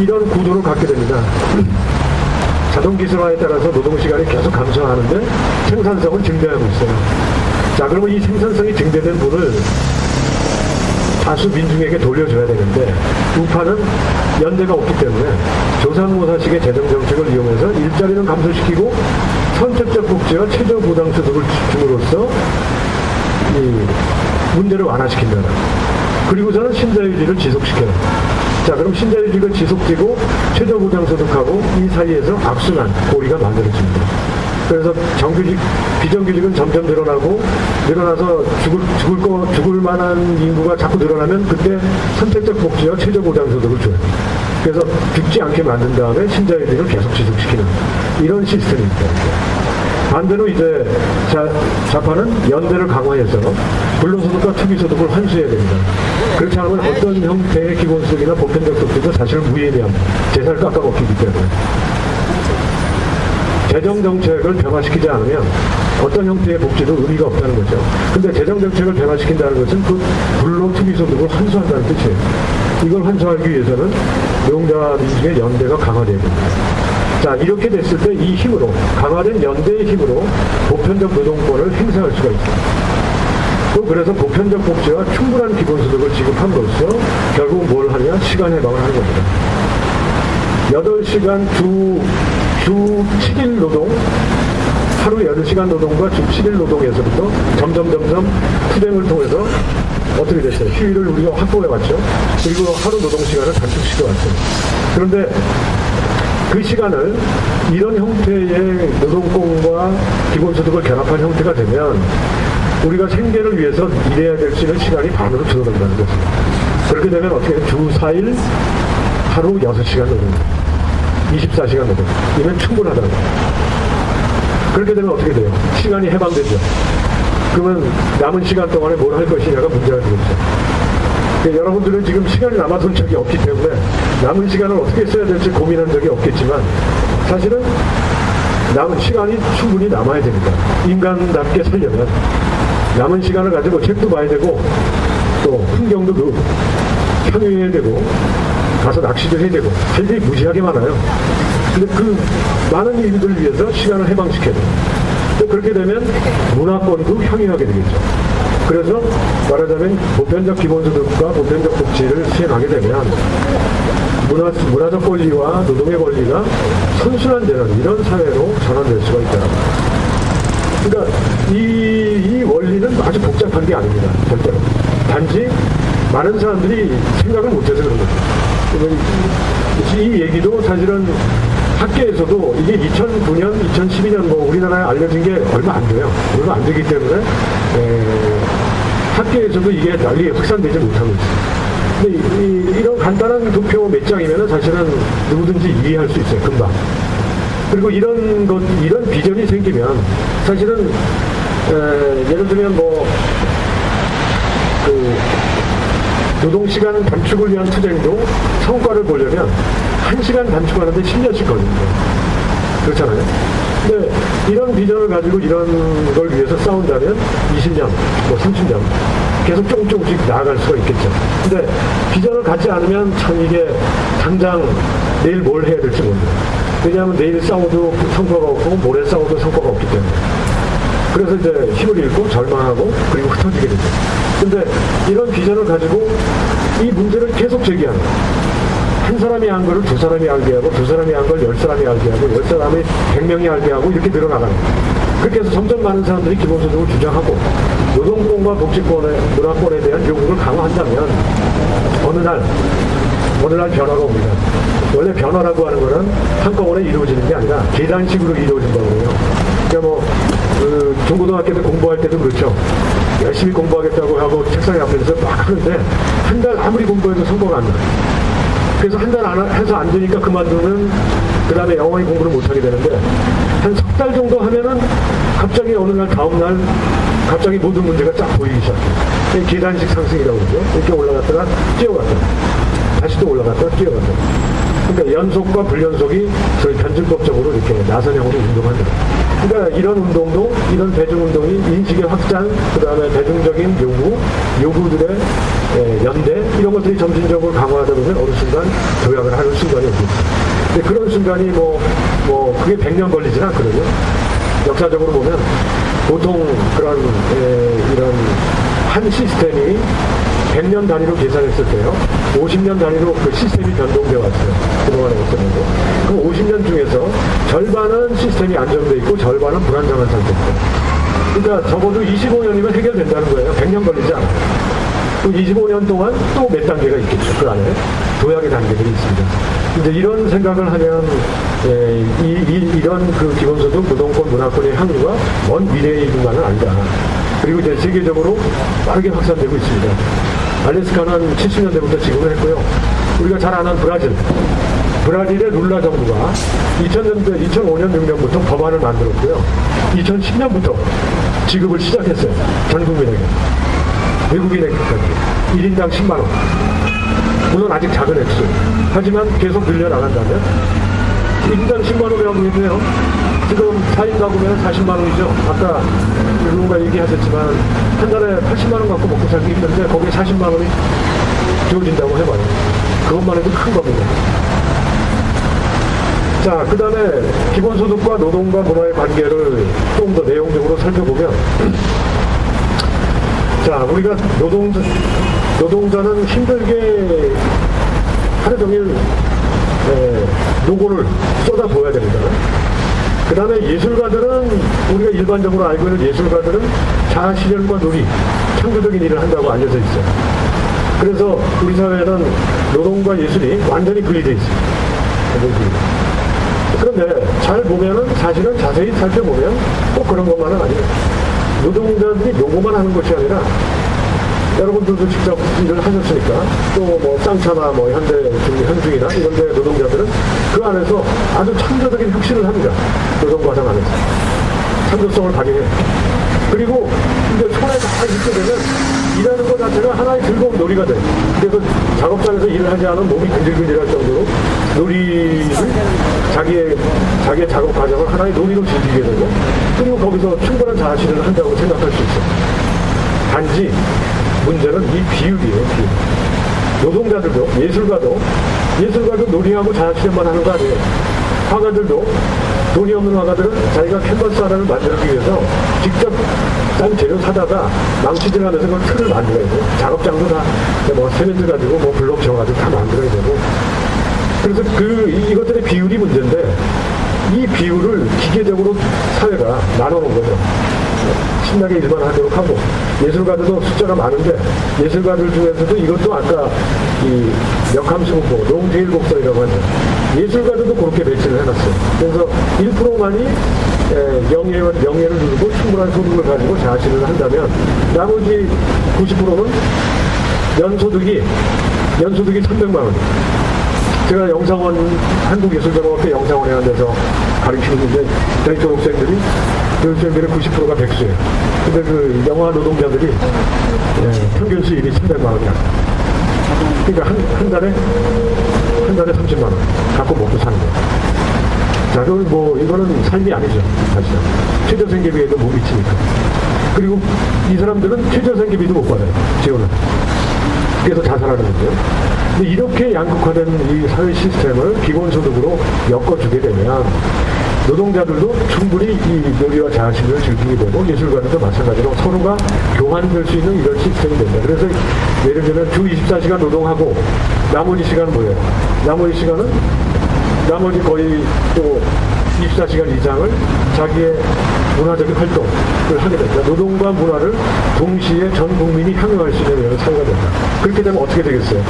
이런 구도를 갖게 됩니다. 자동기술화에 따라서 노동시간이 계속 감소하는데 생산성은 증대하고 있어요. 자, 그러면 이 생산성이 증대된 분을 다수 민중에게 돌려줘야 되는데 우파는 연대가 없기 때문에 조상모사식의 재정정책을 이용해서 일자리는 감소시키고 선택적 복지와 최저보장소득을 줌으로써 이 문제를 완화시킨다. 그리고서는 신자유주의를 지속시켜요. 자, 그럼 신자유주의가 지속되고 최저보장소득하고 이 사이에서 악순환, 고리가 만들어집니다. 그래서 정규직, 비정규직은 점점 늘어나서 죽을 만한 인구가 자꾸 늘어나면 그때 선택적 복지와 최저보장소득을 줘요. 그래서 죽지 않게 만든 다음에 신자유주의를 계속 지속시키는 이런 시스템입니다. 반대로 이제 좌파는 연대를 강화해서 불로소득과 투기소득을 환수해야 됩니다. 그렇지 않으면 어떤 형태의 기본소득이나 보편적 소득도 사실 무의미합니다. 재산을 깎아먹히기 때문에. 재정정책을 변화시키지 않으면 어떤 형태의 복지도 의미가 없다는 거죠. 근데 재정정책을 변화시킨다는 것은 그 불로 투기소득을 환수한다는 뜻이에요. 이걸 환수하기 위해서는 노동자와 민중의 연대가 강화되어야 됩니다. 자, 이렇게 됐을 때 이 힘으로, 강화된 연대의 힘으로 보편적 노동권을 행사할 수가 있습니다. 또 그래서 보편적 복지와 충분한 기본소득을 지급함으로써 결국 뭘 하냐? 시간 해방을 하는 겁니다. 8시간 주 7일 노동, 하루 8시간 노동과 주 7일 노동에서부터 점점 투쟁을 통해서 어떻게 됐어요? 휴일을 우리가 확보해 왔죠. 그리고 하루 노동 시간을 단축시켜 왔어요. 그런데 그 시간을 이런 형태의 노동권과 기본소득을 결합한 형태가 되면 우리가 생계를 위해서 일해야 될 수 있는 시간이 반으로 줄어든다는 거죠. 그렇게 되면 어떻게 해요? 주 4일 하루 6시간 노동, 24시간 노동 이면 충분하다는 거예요. 그렇게 되면 어떻게 돼요? 시간이 해방되죠. 그러면 남은 시간 동안에 뭘 할 것이냐가 문제가 되겠죠. 그러니까 여러분들은 지금 시간이 남아선 적이 없기 때문에 남은 시간을 어떻게 써야 될지 고민한 적이 없겠지만 사실은 남은 시간이 충분히 남아야 됩니다. 인간답게 살려면 남은 시간을 가지고 책도 봐야 되고 또 풍경도 향유해야 되고 가서 낚시도 해야 되고 할 일이 무지하게 많아요. 근데 그 많은 일들을 위해서 시간을 해방시켜야 돼요. 또 그렇게 되면 문화권도 향유하게 되겠죠. 그래서 말하자면 보편적 기본소득과 보편적 복지를 수행하게 되면 문화적 권리와 노동의 권리가 선순환되는 이런 사회로 전환될 수가 있다. 그러니까 이 원리는 아주 복잡한 게 아닙니다. 절대로. 단지 많은 사람들이 생각을 못해서 그런 거죠. 이 얘기도 사실은 학계에서도 이게 2009년, 2012년 뭐 우리나라에 알려진 게 얼마 안 돼요. 얼마 안 되기 때문에 학계에서도 이게 널리 확산되지 못하고 있어요. 근데 이런 간단한 도표 몇 장이면 사실은 누구든지 이해할 수 있어요. 금방. 그리고 이런 비전이 생기면 사실은 예를 들면 노동시간 단축을 위한 투쟁도 성과를 보려면 1시간 단축하는데 10년씩 걸립니다. 그렇잖아요. 근데 이런 비전을 가지고 이런 걸 위해서 싸운다면 20년, 30년 계속 조금씩 나아갈 수가 있겠죠. 근데 비전을 갖지 않으면 참 이게 당장 내일 뭘 해야 될지 모릅니다. 왜냐하면 내일 싸워도 성과가 없고 모레 싸워도 성과가 없기 때문에. 그래서 이제 힘을 잃고 절망하고 그리고 흩어지게 되죠. 근데 이런 비전을 가지고 이 문제를 계속 제기하는 한 사람이 한 거를 두 사람이 알게 하고 두 사람이 한 걸 10사람이 알게 하고 10사람이 100명이 알게 하고 이렇게 늘어나가는 거예요. 그렇게 해서 점점 많은 사람들이 기본소득을 주장하고 노동권과 복지권의 문화권에 대한 요구를 강화한다면 어느 날 변화가 옵니다. 원래 변화라고 하는 거는 한꺼번에 이루어지는 게 아니라 계단식으로 이루어진다고 해요. 그러니까 중고등학교 때 공부할 때도 그렇죠. 열심히 공부하겠다고 하고 책상에 앞에서 막 하는데 한 달 아무리 공부해도 성과가 안 나요. 그래서 한 달 해서 안 되니까 그만두는 그 다음에 영원히 공부를 못하게 되는데 한 석 달 정도 하면은 갑자기 어느 날 다음 날 갑자기 모든 문제가 쫙 보이기 시작해요. 계단식 상승이라고 그러죠. 이렇게 올라갔다가 뛰어갔다가 다시 또 올라갔다가 뛰어갔다가 그러니까 연속과 불연속이 저희 변증법적으로 이렇게 나선형으로 운동합니다. 그러니까 이런 운동도 이런 대중운동이 인식의 확장, 그 다음에 대중적인 요구들의 연대 이런 것들이 점진적으로 강화하다 보면 어느 순간 조약을 하는 순간이 오겠죠. 근데 그런 순간이 그게 100년 걸리진 않거든요. 역사적으로 보면 보통 그런 이런 한 시스템이 100년 단위로 계산했을 때요. 50년 단위로 그 시스템이 변동되어 왔어요. 그동안에 없었는데. 그 50년 중에서 절반은 시스템이 안정되어 있고 절반은 불안정한 상태입니다. 그러니까 적어도 25년이면 해결된다는 거예요. 100년 걸리지 않아요. 또 25년 동안 또 몇 단계가 있겠죠. 그 안에 도약의 단계들이 있습니다. 이제 이런 생각을 하면 이런 그 기본소득, 노동권, 문화권의 향유가 먼 미래의 일만은 아니다. 그리고 이제 세계적으로 빠르게 확산되고 있습니다. 알래스카는 70년대부터 지급을 했고요. 우리가 잘 아는 브라질의 룰라 정부가 2005년 6년부터 법안을 만들었고요. 2010년부터 지급을 시작했어요. 전 국민에게. 외국인에게까지. 1인당 10만 원. 물론 아직 작은 액수. 하지만 계속 늘려나간다면 1인당 10만 원이라고 해도요. 지금 4인 가구면 40만 원이죠. 아까 누군가 얘기하셨지만 한 달에 80만 원 갖고 먹고 살기 힘든데 거기에 40만 원이 주어진다고 해봐요. 그것만 해도 큰 겁니다. 자, 그 다음에 기본소득과 노동과 문화의 관계를 좀 더 내용적으로 살펴보면, 자, 우리가 노동자는 힘들게 하루 종일 노고를 쏟아부어야 됩니다. 그 다음에 예술가들은, 우리가 일반적으로 알고 있는 예술가들은 자아실현과 놀이, 창조적인 일을 한다고 알려져 있어요. 그래서 우리 사회에는 노동과 예술이 완전히 분리되어 있습니다. 그런데 잘 보면은, 사실은 자세히 살펴보면 꼭 그런 것만은 아니에요. 노동자들이 요거만 하는 것이 아니라, 여러분들도 직접 일을 하셨으니까, 또 뭐 쌍차나 뭐 현중이나 이런 데 노동자들은 그 안에서 아주 창조적인 혁신을 합니다. 노동 과정 안에서. 창조성을 발휘해요. 그리고 이제 손에 다 있게 되면 일하는 것 자체가 하나의 즐거운 놀이가 돼요. 그래서 작업장에서 일을 하지 않으면 몸이 근질근질할 정도로 놀이를, 자기의 작업 과정을 하나의 놀이로 즐기게 되고, 그리고 거기서 충분한 자아실현을 한다고 생각할 수 있어요. 단지 문제는 이 비율이에요. 비율. 노동자들도, 예술가도 놀이하고 자아실현만 하는 거 아니에요. 화가들도, 돈이 없는 화가들은 자기가 캔버스 하나를 만들기 위해서 직접 딴 재료 사다가 망치질 하면서 그걸 틀을 만들어야 되고, 작업장도 다 뭐 세면트 가지고 뭐 블록 져가지고 다 만들어야 되고. 그래서 이것들의 비율이 문제인데, 이 비율을 기계적으로 사회가 나눠놓은 거죠. 신나게 일만 하도록 하고, 예술가들도 숫자가 많은데, 예술가들 중에서도 이것도 아까 이 역함수곡보, 롱테일곡선이라고 하죠. 예술가들도 그렇게 배치를 해놨어요. 그래서 1%만이 명예를 누리고 충분한 소득을 가지고 자아실현을 한다면, 나머지 90%는 연소득이 300만 원. 제가 영상원, 한국예술정보학회 영상원에 한 데서 가르치는데, 저희 졸업생들의 90%가 백수예요. 근데 그 영화 노동자들이 평균 수입이 300만 원이야. 그러니까 한 달에 30만 원 갖고 먹고 사는 거예요. 자, 그럼 뭐 이거는 삶이 아니죠, 사실. 최저생계비에도 못 미치니까. 그리고 이 사람들은 최저생계비도 못 받아요, 지원을. 그래서 자살하는 거죠. 근데 이렇게 양극화된 이 사회 시스템을 기본소득으로 엮어주게 되면 노동자들도 충분히 이 놀이와 자아실현을 즐기게 되고, 예술가들도 마찬가지로 서로가 교환될 수 있는 이런 시스템이 됩니다. 그래서 예를 들면 주 24시간 노동하고 나머지 시간은 뭐예요? 나머지 거의 또 24시간 이상을 자기의 문화적인 활동을 하게 됩니다. 노동과 문화를 동시에 전 국민이 향유할 수 있는 이런 사회가 된다. 그렇게 되면 어떻게 되겠어요?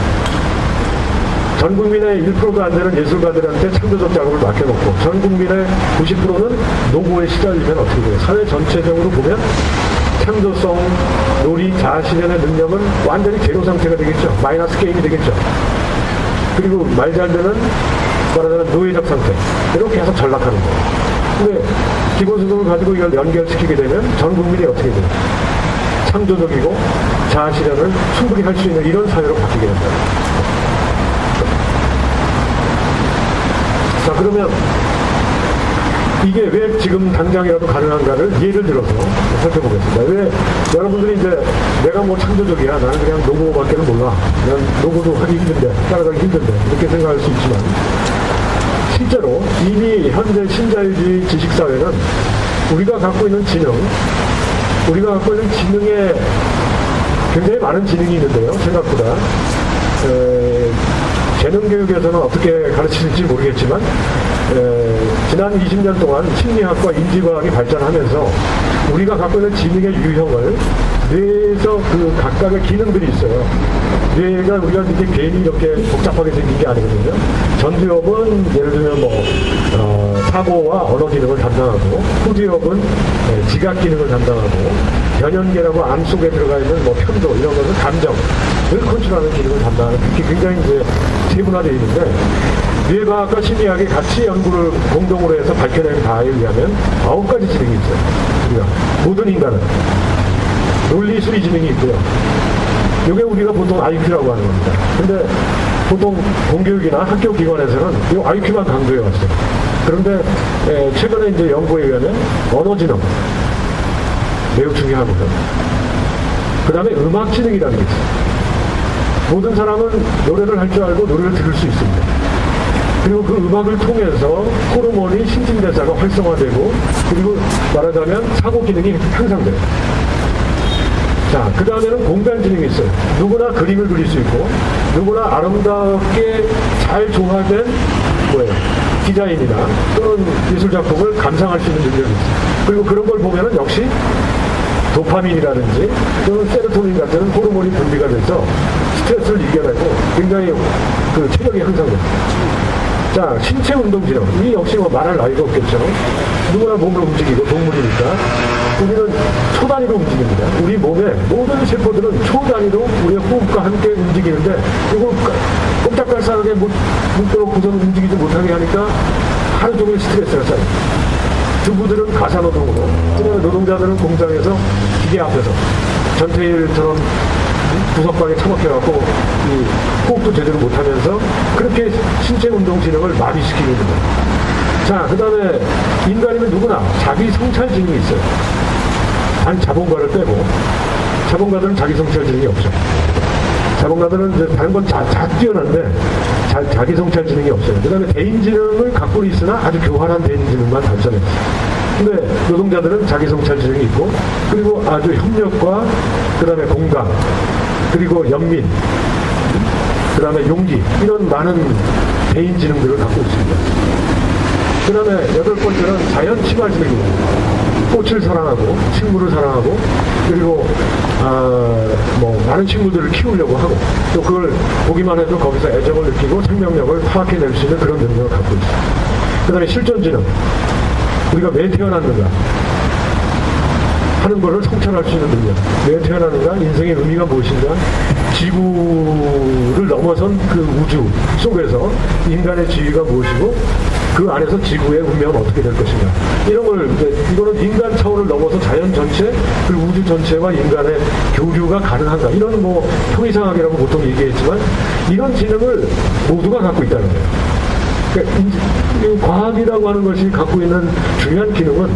전 국민의 1%도 안 되는 예술가들한테 창조적 작업을 맡겨놓고, 전 국민의 90%는 노고에 시달리면 어떻게 돼요? 사회 전체적으로 보면 창조성, 놀이, 자아실현의 능력은 완전히 제로 상태가 되겠죠. 마이너스 게임이 되겠죠. 그리고 말 잘 되는, 말하자면 노예적 상태. 이렇게 계속 전락하는 거예요. 근데 기본소득을 가지고 이걸 연결시키게 되면 전 국민이 어떻게 돼요? 창조적이고 자아실현을 충분히 할 수 있는 이런 사회로 바뀌게 된다. 자, 그러면 이게 왜 지금 당장이라도 가능한가를 예를 들어서 살펴보겠습니다. 왜 여러분들이 이제 내가 뭐 창조적이야, 나는 그냥 노고밖에는 몰라, 난 노고도 하기 힘든데, 따라가기 힘든데, 이렇게 생각할 수 있지만, 실제로 이미 현재 신자유주의 지식사회는 우리가 갖고 있는 지능에 굉장히 많은 지능이 있는데요, 생각보다. 재능교육에서는 어떻게 가르치실지 모르겠지만, 지난 20년 동안 심리학과 인지과학이 발전하면서 우리가 갖고 있는 지능의 유형을 뇌에서 그 각각의 기능들이 있어요. 뇌가 우리가 이렇게 괜히 이렇게 복잡하게 생긴 게 아니거든요. 전두엽은 예를 들면 사고와 언어 기능을 담당하고, 후두엽은 지각 기능을 담당하고, 변연계라고 암 속에 들어가 있는 편도 이런 것은 감정을 컨트롤하는 기능을 담당하는, 그렇게 굉장히 이제 세분화되어 있는데, 뇌과학과 심리학이 같이 연구를 공동으로 해서 밝혀낸 바에 의하면 9가지 지능이 있어요. 우리가 모든 인간은 논리 수리 지능이 있고요. 이게 우리가 보통 IQ라고 하는 겁니다. 근데 보통 공교육이나 학교 기관에서는 이 IQ만 강조해 왔어요. 그런데 최근에 이제 연구에 의하면 언어 지능 매우 중요합니다. 그 다음에 음악 지능이라는 게 있어요. 모든 사람은 노래를 할 줄 알고 노래를 들을 수 있습니다. 그리고 그 음악을 통해서 호르몬이 신진대사가 활성화되고, 그리고 말하자면 사고 기능이 향상돼요. 자, 그 다음에는 공간 지능이 있어요. 누구나 그림을 그릴 수 있고, 누구나 아름답게 잘 조화된 디자인이나 또는 예술 작품을 감상할 수 있는 능력이 있어요. 그리고 그런 걸 보면은 역시 도파민이라든지 또는 세로토닌 같은 호르몬이 분비가 돼서 스트레스를 이겨내고 굉장히 그 체력이 향상돼요. 자, 신체 운동 지능. 이 역시 뭐 말할 나위가 없겠죠. 누구나 몸을 움직이고 동물이니까 우리는 초단위로 움직입니다. 우리 몸의 모든 세포들은 초단위로 우리의 호흡과 함께 움직이는데 이걸 꼼짝달싹하게 묶어놓고서 움직이지 못하게 하니까 하루 종일 스트레스가 쌓여요. 주부들은 가사노동으로, 그다음에 노동자들은 공장에서 기계 앞에서 전태일처럼 구석방에 처박혀갖고 호흡도 제대로 못하면서 그렇게 신체 운동 지능을 마비시키게 됩니다. 자, 그 다음에 인간이면 누구나 자기 성찰 지능이 있어요. 단 자본가를 빼고, 자본가들은 자기 성찰 지능이 없죠. 자본가들은 이제 다른 건 다 뛰어난데 자기 성찰 지능이 없어요. 그 다음에 대인 지능을 갖고 있으나 아주 교활한 대인 지능만 단점했어요. 근데 노동자들은 자기 성찰 지능이 있고, 그리고 아주 협력과 그 다음에 공감, 그리고 연민, 그 다음에 용기, 이런 많은 대인 지능들을 갖고 있습니다. 그 다음에 8번째는 자연 친화 지능입니다. 꽃을 사랑하고 식물을 사랑하고, 그리고 많은 친구들을 키우려고 하고, 또 그걸 보기만 해도 거기서 애정을 느끼고 생명력을 파악해낼 수 있는 그런 능력을 갖고 있습니다. 그 다음에 실존 지능. 우리가 왜 태어났는가 하는 것을 성찰할 수 있는 능력. 왜 태어나는가? 인생의 의미가 무엇인가? 지구를 넘어선 그 우주 속에서 인간의 지위가 무엇이고, 그 안에서 지구의 운명은 어떻게 될 것인가. 이런 걸, 이거는 인간 차원을 넘어서 자연 전체, 그리고 우주 전체와 인간의 교류가 가능한가. 이런 형이상학이라고 보통 얘기했지만, 이런 지능을 모두가 갖고 있다는 거예요. 그러니까 과학이라고 하는 것이 갖고 있는 중요한 기능은,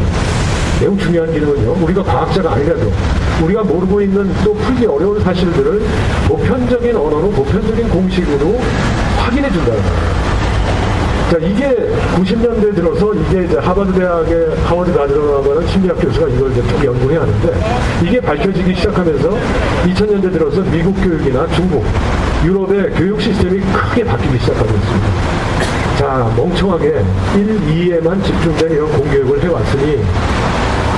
매우 중요한 기능은요, 우리가 과학자가 아니라도 우리가 모르고 있는 또 풀기 어려운 사실들을 보편적인 언어로, 보편적인 공식으로 확인해 준다는 거예요. 자, 이게 90년대 들어서 이게 이제 하버드 가드너라고 하는 심리학 교수가 이걸 이제 쭉 연구해 하는데, 이게 밝혀지기 시작하면서 2000년대 들어서 미국 교육이나 중국, 유럽의 교육 시스템이 크게 바뀌기 시작하고 있습니다. 자, 멍청하게 1, 2에만 집중된 이런 공교육을 해왔으니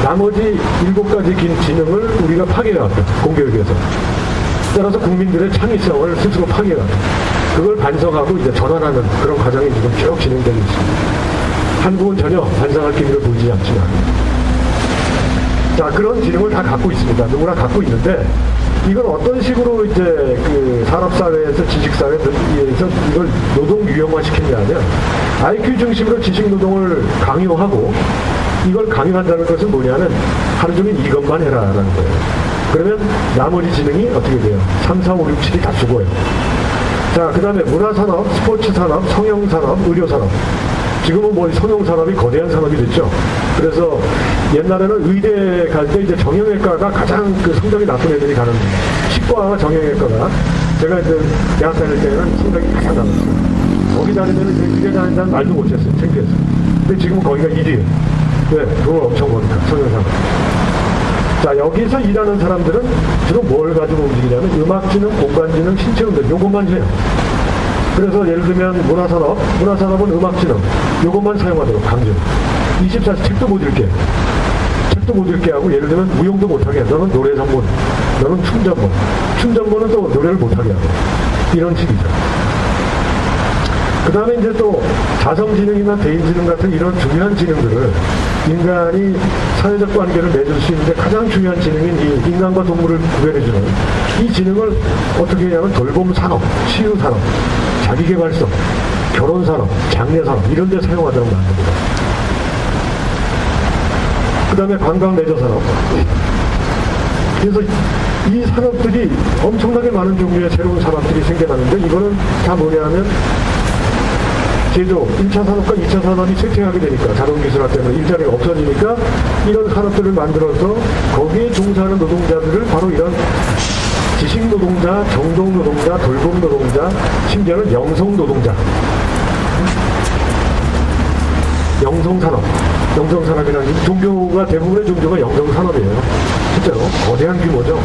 나머지 7가지 긴 지능을 우리가 파괴해왔다. 공교육에서. 따라서 국민들의 창의성을 스스로 파괴해왔다. 그걸 반성하고 이제 전환하는 그런 과정이 지금 쭉 진행되고 있습니다. 한국은 전혀 반성할 기미를 보이지 않지만, 자, 그런 지능을 다 갖고 있습니다. 누구나 갖고 있는데, 이걸 어떤 식으로 이제 그 산업사회에서 지식사회에서 이걸 노동 유형화시켰냐면, IQ 중심으로 지식노동을 강요하고, 이걸 강요한다는 것은 뭐냐면 하루 종일 이것만 해라라는 거예요. 그러면 나머지 지능이 어떻게 돼요? 3, 4, 5, 6, 7이 다 죽어요. 자, 그 다음에 문화산업, 스포츠산업, 성형산업, 의료산업. 지금은 성형산업이 거대한 산업이 됐죠. 그래서 옛날에는 의대 갈 때 이제 정형외과가 가장 그 성적이 나쁜 애들이 가는, 치과와 정형외과가, 제가 이제 대학 다닐 때는 성적이 가장 나빴어요. 거기 다니면 이제 의대 다닌다는 말도 못했어요. 창피해서. 근데 지금은 거기가 1위에요. 왜? 돈을 엄청 버니까, 성형산업. 자, 여기서 일하는 사람들은 주로 뭘 가지고 움직이냐면 음악지능, 공간지능, 신체운동, 요것만 해요. 그래서 예를 들면 문화산업은 음악지능, 요것만 사용하도록 강조. 24시 책도 못 읽게. 책도 못 읽게 하고, 예를 들면 무용도 못하게 해. 너는 노래 전문, 너는 춤 전문. 춤 전문은 또 노래를 못하게 하고. 이런 식이죠. 그 다음에 이제 또 자성지능이나 대인지능 같은 이런 중요한 지능들을 인간이 사회적 관계를 맺을 수 있는데 가장 중요한 지능인 이 인간과 동물을 구별해주는 이 지능을 어떻게 하냐면 돌봄산업, 치유산업, 자기개발성, 결혼산업, 장례산업 이런 데 사용하도록 만듭니다. 그 다음에 관광레저산업. 그래서 이 산업들이 엄청나게 많은 종류의 새로운 산업들이 생겨나는데, 이거는 다 뭐냐면 제조, 1차 산업과 2차 산업이 쇠퇴하게 되니까, 자동기술화 때문에 일자리가 없어지니까 이런 산업들을 만들어서 거기에 종사하는 노동자들을 바로 이런 지식노동자, 정동노동자, 돌봄노동자, 심지어는 영성노동자, 영성산업. 영성산업이라는 게 종교가 대부분의 종교가 영성산업이에요. 실제로 거대한 규모죠.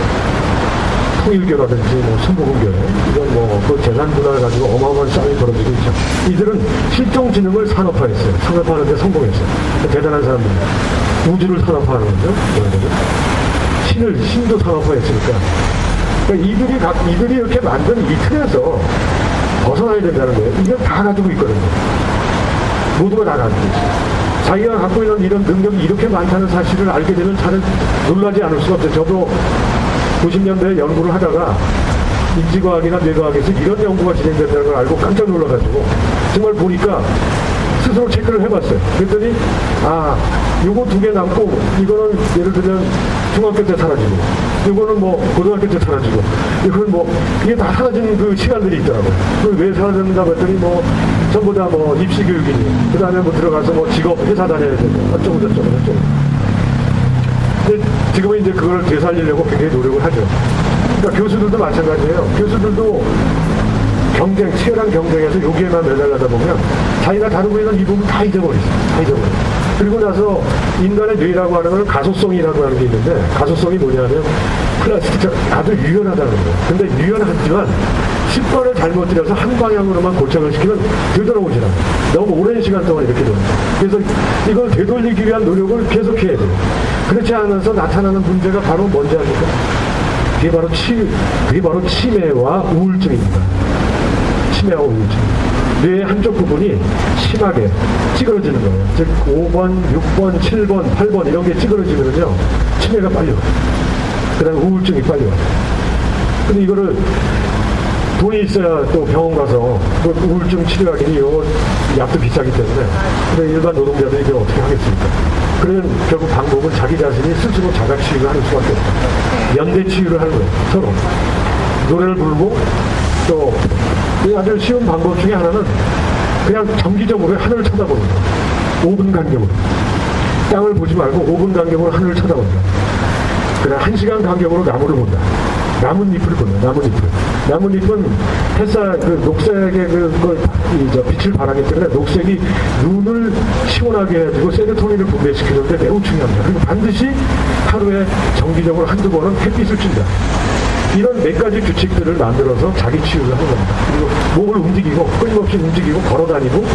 통일교라든지 뭐 순복음교회 이런 그 재산 분할을 가지고 어마어마한 싸움이 벌어지고 있죠. 이들은 실종지능을 산업화했어요. 산업화하는데 성공했어요. 대단한 사람들입니다. 우주를 산업화하는 거죠. 신도 산업화했으니까. 그러니까 이들이 이렇게 만든 이 틀에서 벗어나야 된다는 거예요. 이걸 다 가지고 있거든요. 모두가 다 가지고 있어요. 자기가 갖고 있는 이런 능력이 이렇게 많다는 사실을 알게 되면 잘 놀라지 않을 수가 없어요. 저도 90년대에 연구를 하다가 인지과학이나 뇌과학에서 이런 연구가 진행된다는 걸 알고 깜짝 놀라가지고 정말 보니까 스스로 체크를 해봤어요. 그랬더니 요거 2개 남고 이거는 예를 들면 중학교 때 사라지고 이거는 고등학교 때 사라지고 이건 이게 다 사라지는 그 시간들이 있더라고요. 그걸 왜 사라졌는가 봤더니 전부 다 입시 교육이니 그 다음에 들어가서 직업 회사 다녀야 되고 어쩌고 저쩌고. 근데 지금은 이제 그걸 되살리려고 굉장히 노력을 하죠. 그러니까 교수들도 마찬가지예요. 교수들도 치열한 경쟁에서 여기에만 매달리다 보면 자기가 다루고 있는 이 부분 다 잊어버리죠. 그리고 나서 인간의 뇌라고 하는 건 가소성이라고 하는 게 있는데 가소성이 뭐냐면 플라스틱 아주 유연하다는 거예요. 근데 유연하지만 10번을 잘못 들여서 한 방향으로만 고착을 시키면 되돌아오지 않아요. 너무 오랜 시간 동안 이렇게 됩니다. 그래서 이걸 되돌리기 위한 노력을 계속해야 돼요. 그렇지 않아서 나타나는 문제가 바로 뭔지 아십니까? 그게 바로 치매와 우울증입니다. 치매와 우울증. 뇌의 한쪽 부분이 심하게 찌그러지는 거예요. 즉 5번, 6번, 7번, 8번 이런 게 찌그러지면요 치매가 빨리 와요. 그 다음에 우울증이 빨리 와요. 근데 이거를 돈이 있어야 또 병원 가서 또 우울증 치료하기는 요 약도 비싸기 때문에 근데 일반 노동자들이 이걸 어떻게 하겠습니까? 그러면 결국 방법은 자기 자신이 스스로 자각 치유를 하는 수밖에 없다. 연대 치유를 하는 거예요. 서로 노래를 부르고 또 아주 쉬운 방법 중에 하나는 그냥 정기적으로 하늘을 쳐다보는 거예요. 5분 간격으로 땅을 보지 말고 5분 간격으로 하늘을 쳐다본다. 그다음 1시간 간격으로 나무를 본다. 나뭇잎을 본다. 나뭇잎은 햇살 녹색의 빛을 발하기 때문에 녹색이 눈을 시원하게 해주고 세로토닌을 분배시키는데 매우 중요합니다. 그리고 반드시 하루에 정기적으로 한두 번은 햇빛을 쬐다. 이런 몇 가지 규칙들을 만들어서 자기 치유를 하는 겁니다. 그리고 몸을 움직이고 끊임없이 움직이고 걸어다니고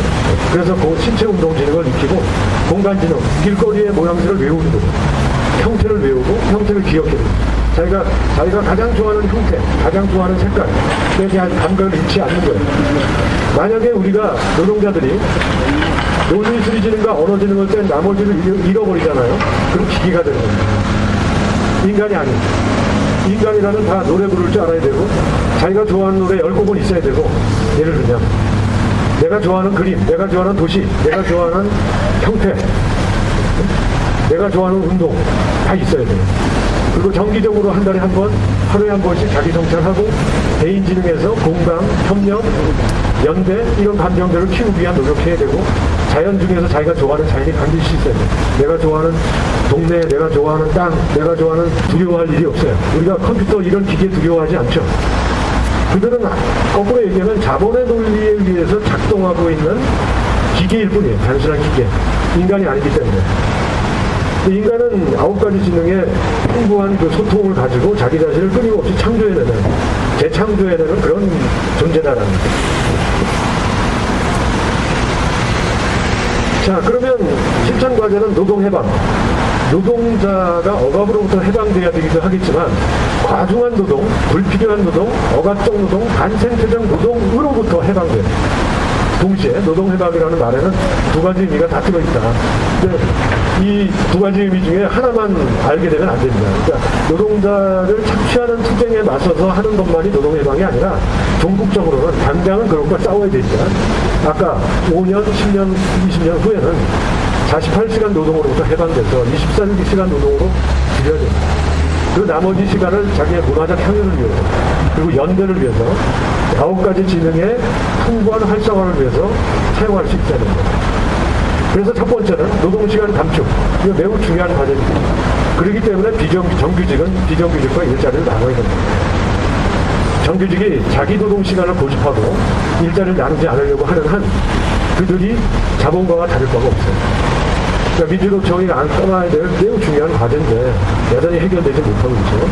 그래서 신체 운동 지능을 익히고 공간 지능, 길거리의 모양새를 외우는 거죠. 형태를 외우고 형태를 기억해요. 자기가 가장 좋아하는 형태, 가장 좋아하는 색깔에 대한 감각을 잃지 않는 거예요. 만약에 우리가 노동자들이 논리수리 지능과 언어 지능을 뺀 나머지를 잃어버리잖아요. 그럼 기계가 되는 겁니다. 인간이 아닙니다. 인간이라면 다 노래 부를 줄 알아야 되고 자기가 좋아하는 노래 10곡은 있어야 되고 예를 들면 내가 좋아하는 그림, 내가 좋아하는 도시, 내가 좋아하는 형태, 내가 좋아하는 운동 다 있어야 돼요. 그리고 정기적으로 한 달에 한 번, 하루에 한 번씩 자기 성찰하고 개인지능에서 공감, 협력, 연대 이런 감정들을 키우기 위한 노력해야 되고 자연 중에서 자기가 좋아하는 자연이 반드시 있어야 돼요. 내가 좋아하는 동네, 내가 좋아하는 땅, 내가 좋아하는 두려워할 일이 없어요. 우리가 컴퓨터 이런 기계 두려워하지 않죠. 그들은 거꾸로 얘기하면 자본의 논리에 의해서 작동하고 있는 기계일 뿐이에요. 단순한 기계. 인간이 아니기 때문에. 인간은 9가지 지능의 풍부한 소통을 가지고 자기 자신을 끊임없이 창조해내는, 재창조해내는 그런 존재다라는 거죠. 자, 그러면 실천 과제는 노동해방. 노동자가 억압으로부터 해방돼야 되기도 하겠지만 과중한 노동, 불필요한 노동, 억압적 노동, 반생태적 노동으로부터 해방돼요. 동시에 노동해방이라는 말에는 2가지 의미가 다 들어있다. 근데 이 2가지 의미 중에 하나만 알게 되면 안 됩니다. 그러니까 노동자를 착취하는 투쟁에 맞서서 하는 것만이 노동해방이 아니라 종국적으로는 당장은 그것과 싸워야 되지만 아까 5년, 10년, 20년 후에는 48시간 노동으로부터 해방돼서 24시간 노동으로 줄여야 됩니다. 그 나머지 시간을 자기의 문화적 향유를 위해서 그리고 연대를 위해서 9가지 지능의 풍부한 활성화를 위해서 사용할 수 있다는 거예요. 그래서 첫 번째는 노동시간 감축. 이거 매우 중요한 과제입니다. 그렇기 때문에 정규직은 비정규직과 일자리를 나눠야 됩니다. 정규직이 자기 노동시간을 고집하고 일자리를 나누지 않으려고 하는 한 그들이 자본가와 다를 바가 없어요. 그러니까 민주노총이 안 떠나야 될 매우 중요한 과제인데 여전히 해결되지 못하고 있죠.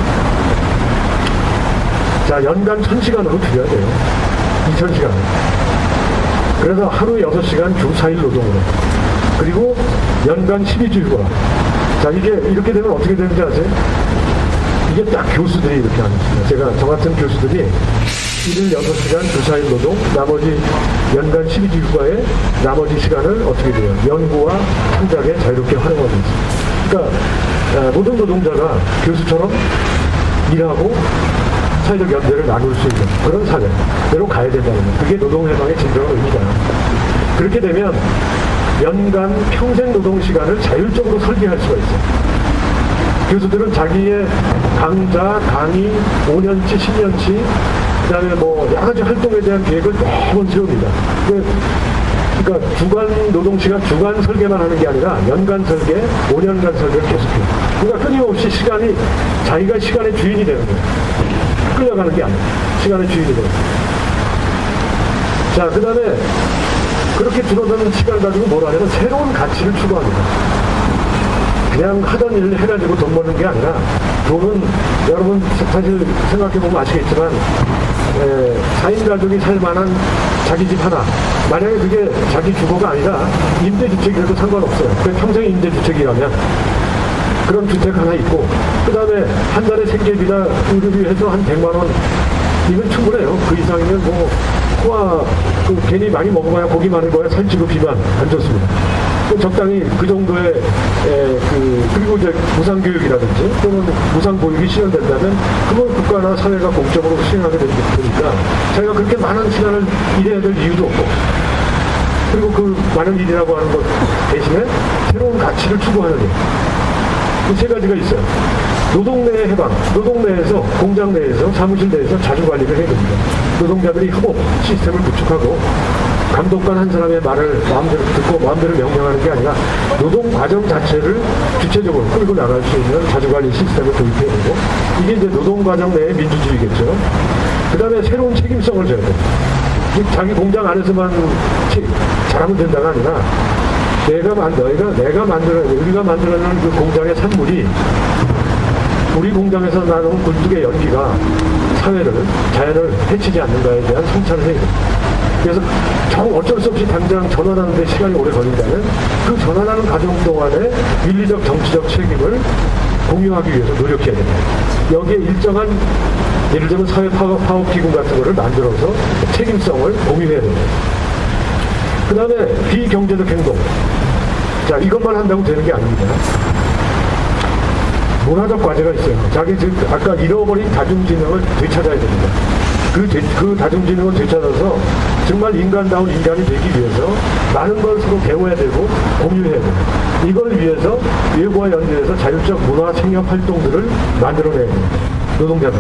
자, 연간 1000시간으로 줄여야 돼요. 2000시간. 그래서 하루 6시간 주 4일 노동으로. 그리고 연간 12주 휴가. 자, 이게 이렇게 되면 어떻게 되는지 아세요? 이게 딱 교수들이 이렇게 하는 겁니다. 제가 저 같은 교수들이 일일 6시간 주 4일 노동, 나머지 연간 12주 휴가에 나머지 시간을 어떻게 돼요? 연구와 창작에 자유롭게 활용하고 있습니다. 그러니까 모든 노동자가 교수처럼 일하고 사회적 연대를 나눌 수 있는 그런 사회로 가야 된다는 거예요. 그게 노동해방의 진정한 의미다. 그렇게 되면 연간 평생 노동 시간을 자율적으로 설계할 수가 있어요. 교수들은 자기의 강좌, 강의, 5년치, 10년치, 그 다음에 뭐 여러 가지 활동에 대한 계획을 매번 세웁니다. 그러니까 주간 노동시간, 주간 설계만 하는 게 아니라 연간 설계, 5년간 설계를 계속해요. 그러니까 끊임없이 자기가 시간의 주인이 되는 거예요. 끌려가는 게 아니에요. 시간의 주인이 되는 거예요. 자, 그 다음에 그렇게 줄어드는 시간을 가지고 뭘 하냐면 새로운 가치를 추구합니다. 그냥 하던 일을 해가지고 돈 버는 게 아니라 돈은 여러분 사실 생각해보면 아시겠지만 4인 가족이 살 만한 자기 집 하나, 만약에 그게 자기 주거가 아니라 임대주택이라도 상관없어요. 그게 평생 임대주택이라면 그런 주택 하나 있고, 그 다음에 한 달에 생계비나 의료비 해서 한 100만 원 이건 충분해요. 그 이상이면 뭐 괜히 많이 먹어봐야 고기 많이 먹어야 살찌고 비만 안 좋습니다. 적당히 그 정도의 그리고 이제 무상교육이라든지 또는 무상보육이 시행된다면 그걸 국가나 사회가 공적으로 수행하게 되니까 자기가 그렇게 많은 시간을 일해야 될 이유도 없고, 그리고 그 많은 일이라고 하는 것 대신에 새로운 가치를 추구하는 일. 그 세 가지가 있어요. 노동 내의 해방, 노동 내에서, 공장 내에서, 사무실 내에서 자주관리를 해야 됩니다. 노동자들이 협업 시스템을 구축하고 감독관 한 사람의 말을 마음대로 듣고 마음대로 명령하는 게 아니라 노동 과정 자체를 주체적으로 끌고 나갈 수 있는 자주관리 시스템을 도입해야 되고, 이게 이제 노동 과정 내의 민주주의겠죠. 그 다음에 새로운 책임성을 져야 돼요. 자기 공장 안에서만 잘하면 된다가 아니라 우리가 만들어내는 그 공장의 산물이 우리 공장에서 나오는 굴뚝의 연기가 자연을 해치지 않는가에 대한 성찰을 해야 돼요. 그래서 어쩔 수 없이 당장 전환하는데 시간이 오래 걸린다면 그 전환하는 과정 동안에 윤리적 정치적 책임을 공유하기 위해서 노력해야 됩니다. 여기에 일정한 예를 들면 사회 파업기구 같은 거를 만들어서 책임성을 공유해야 됩니다. 그 다음에 비경제적 행동. 자, 이것만 한다고 되는 게 아닙니다. 문화적 과제가 있어요. 자기 아까 잃어버린 다중지능을 되찾아야 됩니다. 그 다중지능을 되찾아서 정말 인간다운 인간이 되기 위해서 많은 걸 서로 배워야 되고 공유해야 돼요. 이걸 위해서 외부와 연대해서 자율적 문화 생협 활동들을 만들어내야 됩니다. 노동자들.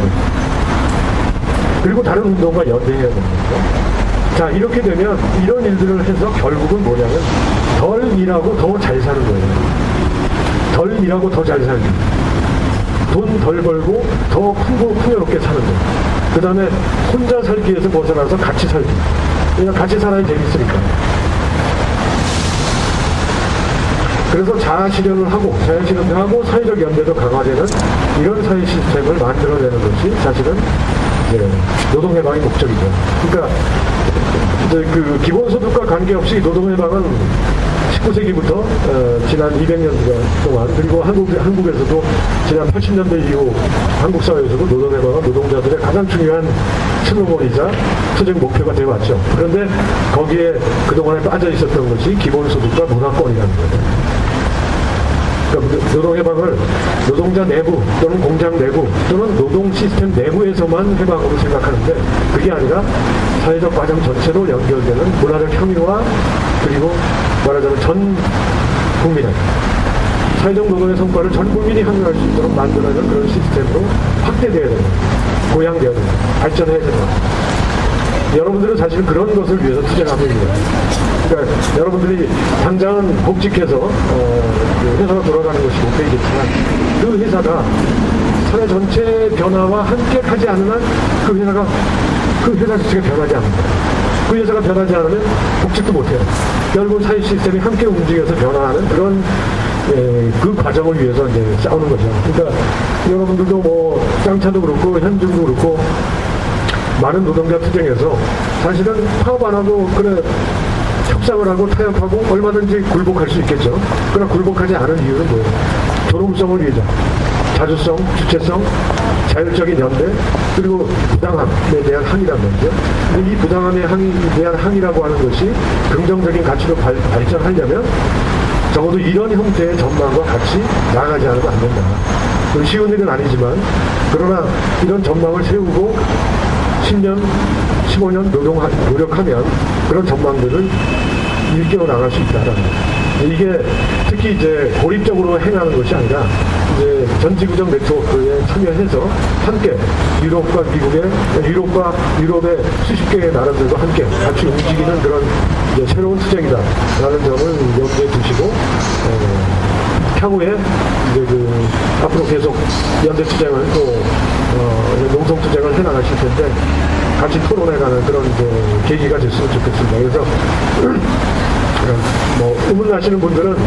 그리고 다른 운동과 연대해야 됩니다. 자, 이렇게 되면 이런 일들을 해서 결국은 뭐냐면 덜 일하고 더 잘 사는 거예요. 덜 일하고 더 잘 살기. 돈 덜 벌고 더 풍요롭게 사는 거예요. 그 다음에 혼자 살기에서 벗어나서 같이 살기. 그냥 같이 살아야 재밌으니까. 그래서 자아실현을 하고 자연실현도 하고 사회적 연대도 강화되는 이런 사회 시스템을 만들어내는 것이 사실은 노동해방의 목적이죠. 그러니까 그 기본소득과 관계없이 노동해방은 19세기부터 지난 200년 동안, 그리고 한국에서도 지난 80년대 이후 한국 사회에서도 노동해방은 노동자들의 가장 중요한 슬로건이자 투쟁 목표가 되어왔죠. 그런데 거기에 그동안에 빠져 있었던 것이 기본소득과 문화권이라는 거예요. 그러니까 노동해방을 노동자 내부 또는 공장 내부 또는 노동 시스템 내부에서만 해방으로 생각하는데 그게 아니라 사회적 과정 전체로 연결되는 문화적 협의와 그리고 말하자면 전 국민의 사회적 노동의 성과를 전 국민이 함유할 수 있도록 만들어내는 그런 시스템으로 확대돼야 됩니다. 고양돼야 됩니다. 발전해야 됩니다. 여러분들은 사실 그런 것을 위해서 투쟁하고 있는 거예요. 그러니까 여러분들이 당장은 복직해서 회사가 돌아가는 것이 목표이겠지만 그 회사가 사회 전체 변화와 함께 하지 않는 한 그 회사 자체가 변하지 않는다. 그 회사가 변하지 않으면 복직도 못해요. 결국 사회 시스템이 함께 움직여서 변화하는 그런 그 과정을 위해서 이제 싸우는 거죠. 그러니까 여러분들도 뭐 쌍차도 그렇고 현중도 그렇고 많은 노동자 투쟁에서 사실은 파업 안 하고 그래 협상을 하고 타협하고 얼마든지 굴복할 수 있겠죠. 그러나 굴복하지 않은 이유는 뭐예요? 존엄성을 위해서 자주성, 주체성, 자율적인 연대, 그리고 부당함에 대한 항의란 말이죠. 근데 이 부당함에 대한 항의라고 하는 것이 긍정적인 가치로 발전하려면 적어도 이런 형태의 전망과 같이 나아가지 않으면 안 된다. 쉬운 일은 아니지만 그러나 이런 전망을 세우고 10년, 15년 노력하면 그런 전망들을 일깨워 나갈 수 있다라는 거예요. 이게 특히 이제 고립적으로 행하는 것이 아니라 이제 전지구적 네트워크에 참여해서 함께 유럽과 유럽의 수십 개의 나라들과 함께 같이 움직이는 그런 이제 새로운 투쟁이다라는 점을 염두에 두시고 향후에 이제 앞으로 계속 연대 투쟁을 또 농성 투쟁을 해나가실 텐데 같이 토론해가는 그런 이제 계기가 됐으면 좋겠습니다. 그래서 뭐 의문나시는 분들은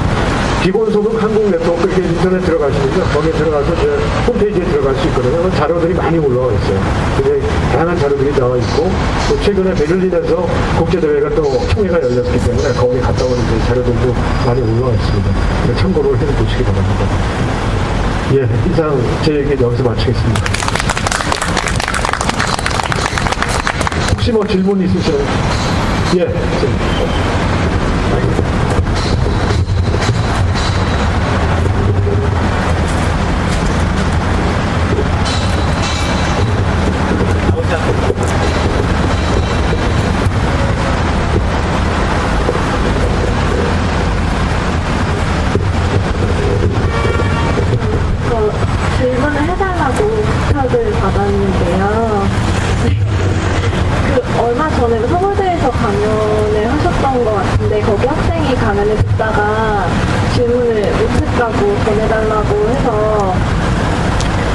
기본소득 한국 네트워크 이렇게 인터넷 들어가시면요, 거기에 들어가서 제 홈페이지에 들어갈 수 있거든요. 자료들이 많이 올라와 있어요. 굉장히 다양한 자료들이 나와 있고, 또 최근에 베를린에서 국제대회가 또 총회가 열렸기 때문에 거기에 갔다 온 자료들도 많이 올라와 있습니다. 참고를 해보시기 바랍니다. 예, 이상 제 얘기 여기서 마치겠습니다. 혹시 뭐 질문 있으시나요? 예. 질문을 해달라고 부탁을 받았는데요. 얼마 전에 서울대에서 강연을 하셨던 것 같은데 거기 학생이 강연을 듣다가 질문을 못했다고 전해달라고 해서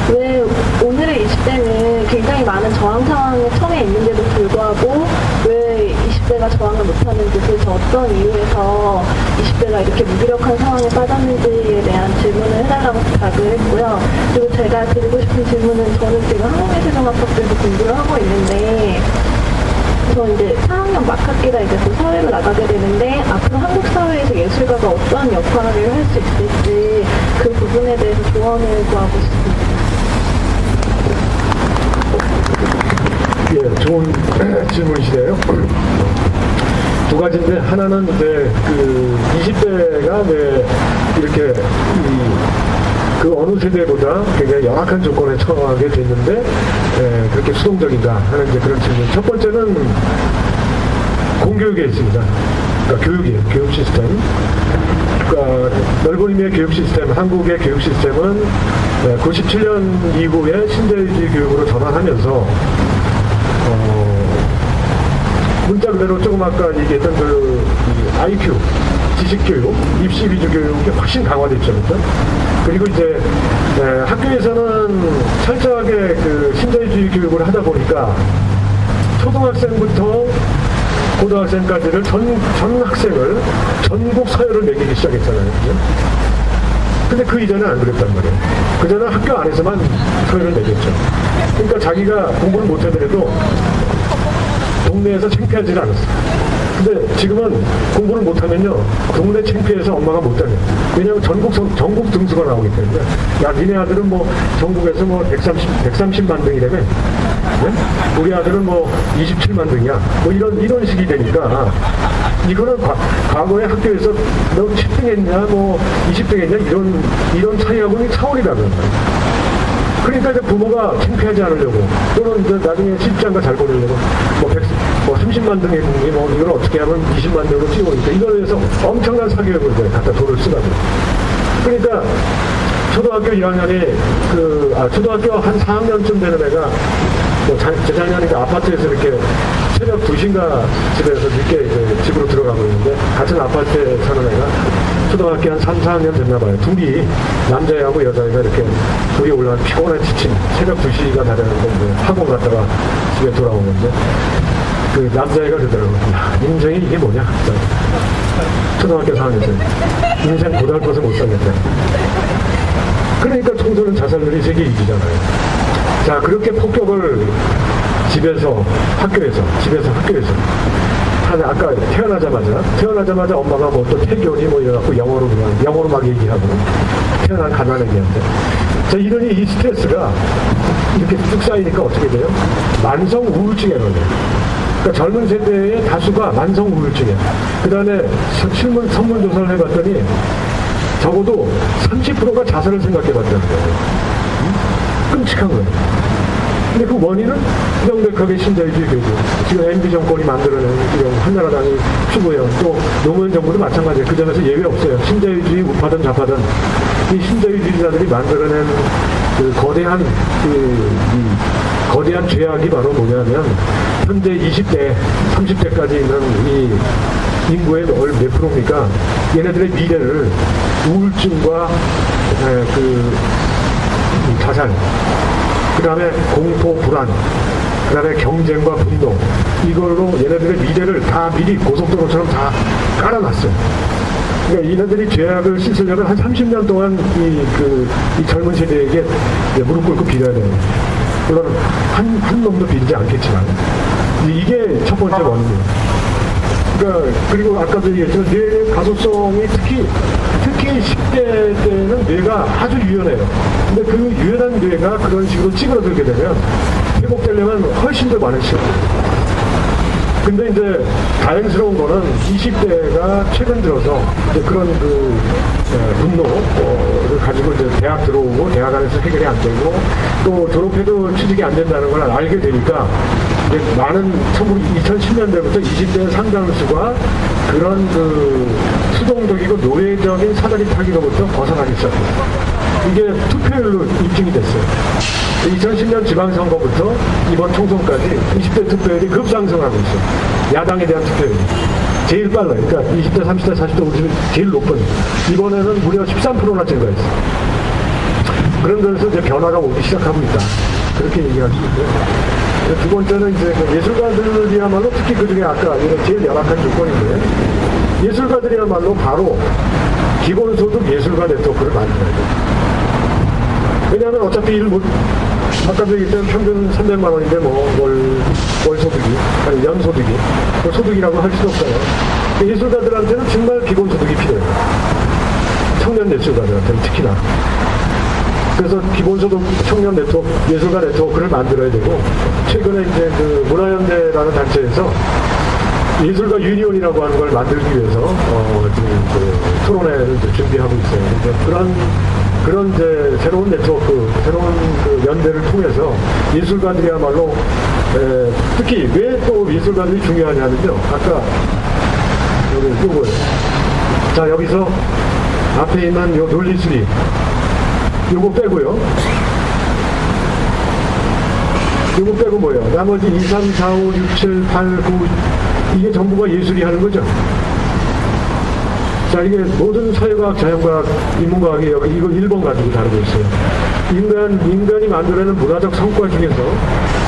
왜 오늘의 20대는 굉장히 많은 저항 상황에 처해 있는데도 불구하고 왜 20대가 저항을 못하는지 도대체 어떤 이유에서 20대가 이렇게 무기력한 상황에 빠졌는지에 대한 질문을 해달라고 부탁을 했고요. 그리고 제가 드리고 싶은 질문은 저는 지금 한국예술종합학교에서 공부를 하고 있는데 그래서 이제 4학년 막학기가 이제 또 사회로 나가게 되는데 앞으로 한국 사회에서 예술가가 어떤 역할을 할 수 있을지 그 부분에 대해서 조언을 구하고 싶습니다. 예, 좋은 질문이시네요. 두 가지인데 하나는 이제 20대가 이렇게 그 어느 세대보다 굉장히 열악한 조건에 처하게 됐는데 그렇게 수동적인가 하는 이제 그런 질문. 첫 번째는 공교육에 있습니다. 그러니까 교육이에요. 교육 시스템. 그러니까 넓은 의미의 교육 시스템, 한국의 교육 시스템은 97년 이후에 신자유주의 교육으로 전환하면서 문자 그대로 조금 아까 얘기했던 IQ, 지식교육, 입시 위주 교육이 훨씬 강화됐죠. 그렇죠? 그리고 이제 학교에서는 철저하게 신자유주의 교육을 하다 보니까 초등학생부터 고등학생까지를 전 학생을 전국 서열을 매기기 시작했잖아요. 그죠? 근데 그 이전은 안 그랬단 말이에요. 그전은 학교 안에서만 서열을 매겼죠. 그러니까 자기가 공부를 못하더라도 동네에서 창피하지는 않았어요. 근데 지금은 공부를 못하면요, 동네 창피해서 엄마가 못 다녀요. 왜냐하면 전국 등수가 나오기 때문에. 야, 니네 아들은 뭐 전국에서 뭐 130만 등이라며. 네? 우리 아들은 뭐 27만 등이야. 뭐 이런 식이 되니까. 이거는 과거에 학교에서 너 10등 했냐, 뭐 20등 했냐, 이런 차이하고는 차원이라는 거예요. 그러니까 이제 부모가 창피하지 않으려고 또는 이제 나중에 실장과 잘 보내려고 뭐 30만 등 했는지 뭐 이걸 어떻게 하면 20만 등으로 찍어오니까 이걸 위해서 엄청난 사교육을 이제 갖다 돈을 쓰거든요. 그러니까 초등학교 1학년이 초등학교 한 4학년쯤 되는 애가 뭐 재작년이니까 아파트에서 이렇게 새벽 2시인가 집에서 늦게 이제 집으로 들어가고 있는데 같은 아파트에 사는 애가 초등학교 한 3, 4학년 됐나 봐요. 둘이 남자애하고 여자애가 이렇게 둘이 올라간 피곤한 지친 새벽 2시가 다되는데 학원 갔다가 집에 돌아오는데 그 남자애가 그러더라고요. 야, 인생이 이게 뭐냐? 초등학교 4학년 때. 인생 고달퍼서 못 살겠다. 그러니까 청소년 자살률이 세계 1위잖아요. 자, 그렇게 폭격을 집에서 학교에서 하는, 아까 태어나자마자 엄마가 뭐 또 태교니 뭐 이래갖고 영어로 막 얘기하고 태어난 가난애기한테. 자, 이러니 이 스트레스가 이렇게 쭉 쌓이니까 어떻게 돼요? 만성 우울증에 걸려요. 그러니까 젊은 세대의 다수가 만성 우울증이에요. 그 다음에 설문조사를 해봤더니 적어도 30%가 자살을 생각해봤다는 거예요. 끔찍한 거예요. 근데 그 원인은 명백하게 신자유주의 교주. 지금 MB 정권이 만들어낸 이런 한나라당이 추구해온 또 노무현 정부도 마찬가지예요. 그 점에서 예외 없어요. 신자유주의 우파든 좌파든 이 신자유주의자들이 만들어낸 그 거대한 거대한 죄악이 바로 뭐냐면 현재 20대, 30대까지 있는 이 인구의 몇 프로입니까? 얘네들의 미래를 우울증과 자살, 그 다음에 공포, 불안, 그 다음에 경쟁과 분노, 이걸로 얘네들의 미래를 다 미리 고속도로처럼 다 깔아놨어요. 그러니까 얘네들이 죄악을 씻으려면 한 30년 동안 이 젊은 세대에게 무릎 꿇고 빌어야 돼요. 물론 한 놈도 빌지 않겠지만 이게 첫 번째 원인이에요. 그러니까 그리고 아까도 얘기했지만 뇌의 가소성이 특히 10대 때는 뇌가 아주 유연해요. 근데 그 유연한 뇌가 그런 식으로 찌그러들게 되면 회복되려면 훨씬 더 많은 시간이 걸려요. 근데 이제 다행스러운 거는 20대가 최근 들어서 이제 그런 분노를 가지고 이제 대학 들어오고 대학 안에서 해결이 안 되고 또 졸업해도 취직이 안 된다는 걸 알게 되니까 이제 많은 2010년대부터 20대 상당수가 그런 수동적이고 노예적인 사다리 타기로부터 벗어나기 시작했어요. 이게 투표율로 입증이 됐어요. 2010년 지방선거부터 이번 총선까지 20대 투표율이 급상승하고 있어요. 야당에 대한 투표율이. 제일 빨라요. 그러니까 20대, 30대, 40대, 50대 제일 높거든요. 이번에는 무려 13%나 증가했어요. 그런 데서 이제 변화가 오기 시작하고 있다. 그렇게 얘기할 수 있고요. 두 번째는 이제 예술가들이야말로 특히 그 중에 아까 제일 열악한 조건인데 예술가들이야말로 바로 기본소득 예술가 네트워크를 만들어야 돼요. 왜냐하면 어차피 아까도 얘기했던 평균 300만 원인데 월 소득이, 아니 연 소득이, 소득이라고 할 수도 없어요. 예술가들한테는 정말 기본 소득이 필요해요. 청년 예술가들한테는 특히나. 그래서 기본소득 청년 네트워크, 예술가 네트워크를 만들어야 되고, 최근에 이제 문화연대라는 단체에서 예술가 유니온이라고 하는 걸 만들기 위해서, 토론회를 준비하고 있어요. 그런 이제 새로운 네트워크, 새로운 연대를 통해서 예술가들이야말로, 특히 왜 또 예술가들이 중요하냐면요. 아까, 요거예요. 자, 여기서 앞에 있는 요 논리수리. 요거 빼고요. 요거 빼고 뭐예요? 나머지 2, 3, 4, 5, 6, 7, 8, 9 이게 전부가 예술이 하는 거죠. 자, 이게 모든 사회과학, 자연과학, 인문과학이 이거 1번 가지고 다루고 있어요. 인간이 만들어내는 문화적 성과 중에서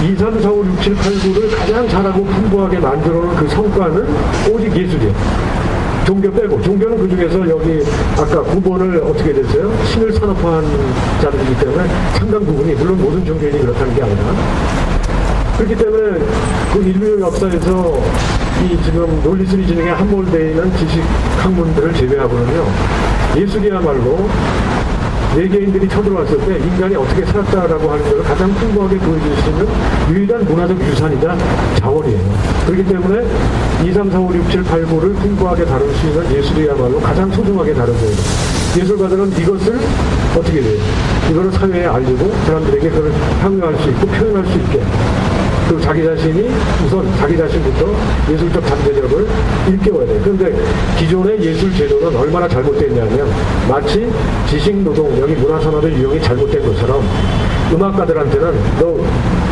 2, 3, 4, 5, 6, 7, 8, 9를 가장 잘하고 풍부하게 만들어놓은 그 성과는 오직 예술이에요. 종교 빼고, 종교는 그 중에서 여기 아까 9번을 어떻게 됐어요? 신을 산업화한 자들이기 때문에 상당 부분이, 물론 모든 종교인이 그렇다는 게 아니라, 그렇기 때문에 그 인류 역사에서 이 지금 논리수리 진영에 함몰되어 있는 지식 학문들을 제외하고는요, 예술이야말로 외계인들이 쳐들어왔을 때 인간이 어떻게 살았다라고 하는 것을 가장 풍부하게 보여줄 수 있는 유일한 문화적 유산이자 자원이에요. 그렇기 때문에 2, 3, 4, 5, 6, 7, 8, 9를 풍부하게 다룰 수 있는 예술이야말로 가장 소중하게 다루고 있는 예술가들은 이것을 어떻게 돼요? 이거를 사회에 알리고 사람들에게 그걸 향유할 수 있고 표현할 수 있게, 그리고 자기 자신이 우선 자기 자신부터 예술적 잠재력을 일깨워야 돼요. 그런데 기존의 예술 제도는 얼마나 잘못됐냐면 마치 지식노동, 여기 문화산업의 유형이 잘못된 것처럼 음악가들한테는 너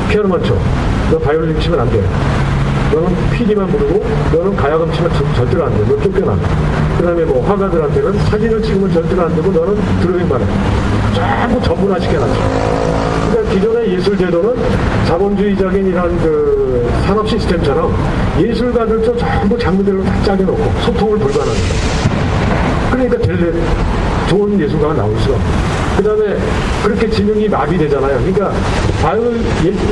피아노만 쳐, 너 바이올린 치면 안 돼, 너는 PD만 부르고 너는 가야금 치면 절대로 안 돼, 너 쫓겨나. 그 다음에 뭐 화가들한테는 사진을 찍으면 절대로 안 되고 너는 드로잉만 해. 전부 전문화 시켜놨죠. 그러니까 기존의 예술 제도는 자본주의적인 이런 그 산업 시스템처럼 예술가들도 전부 장르대로 다 짜겨놓고 소통을 불가능합니다. 그러니까 좋은 예술가가 나올 수가 없어요. 그 다음에 그렇게 지능이 마비되잖아요. 그러니까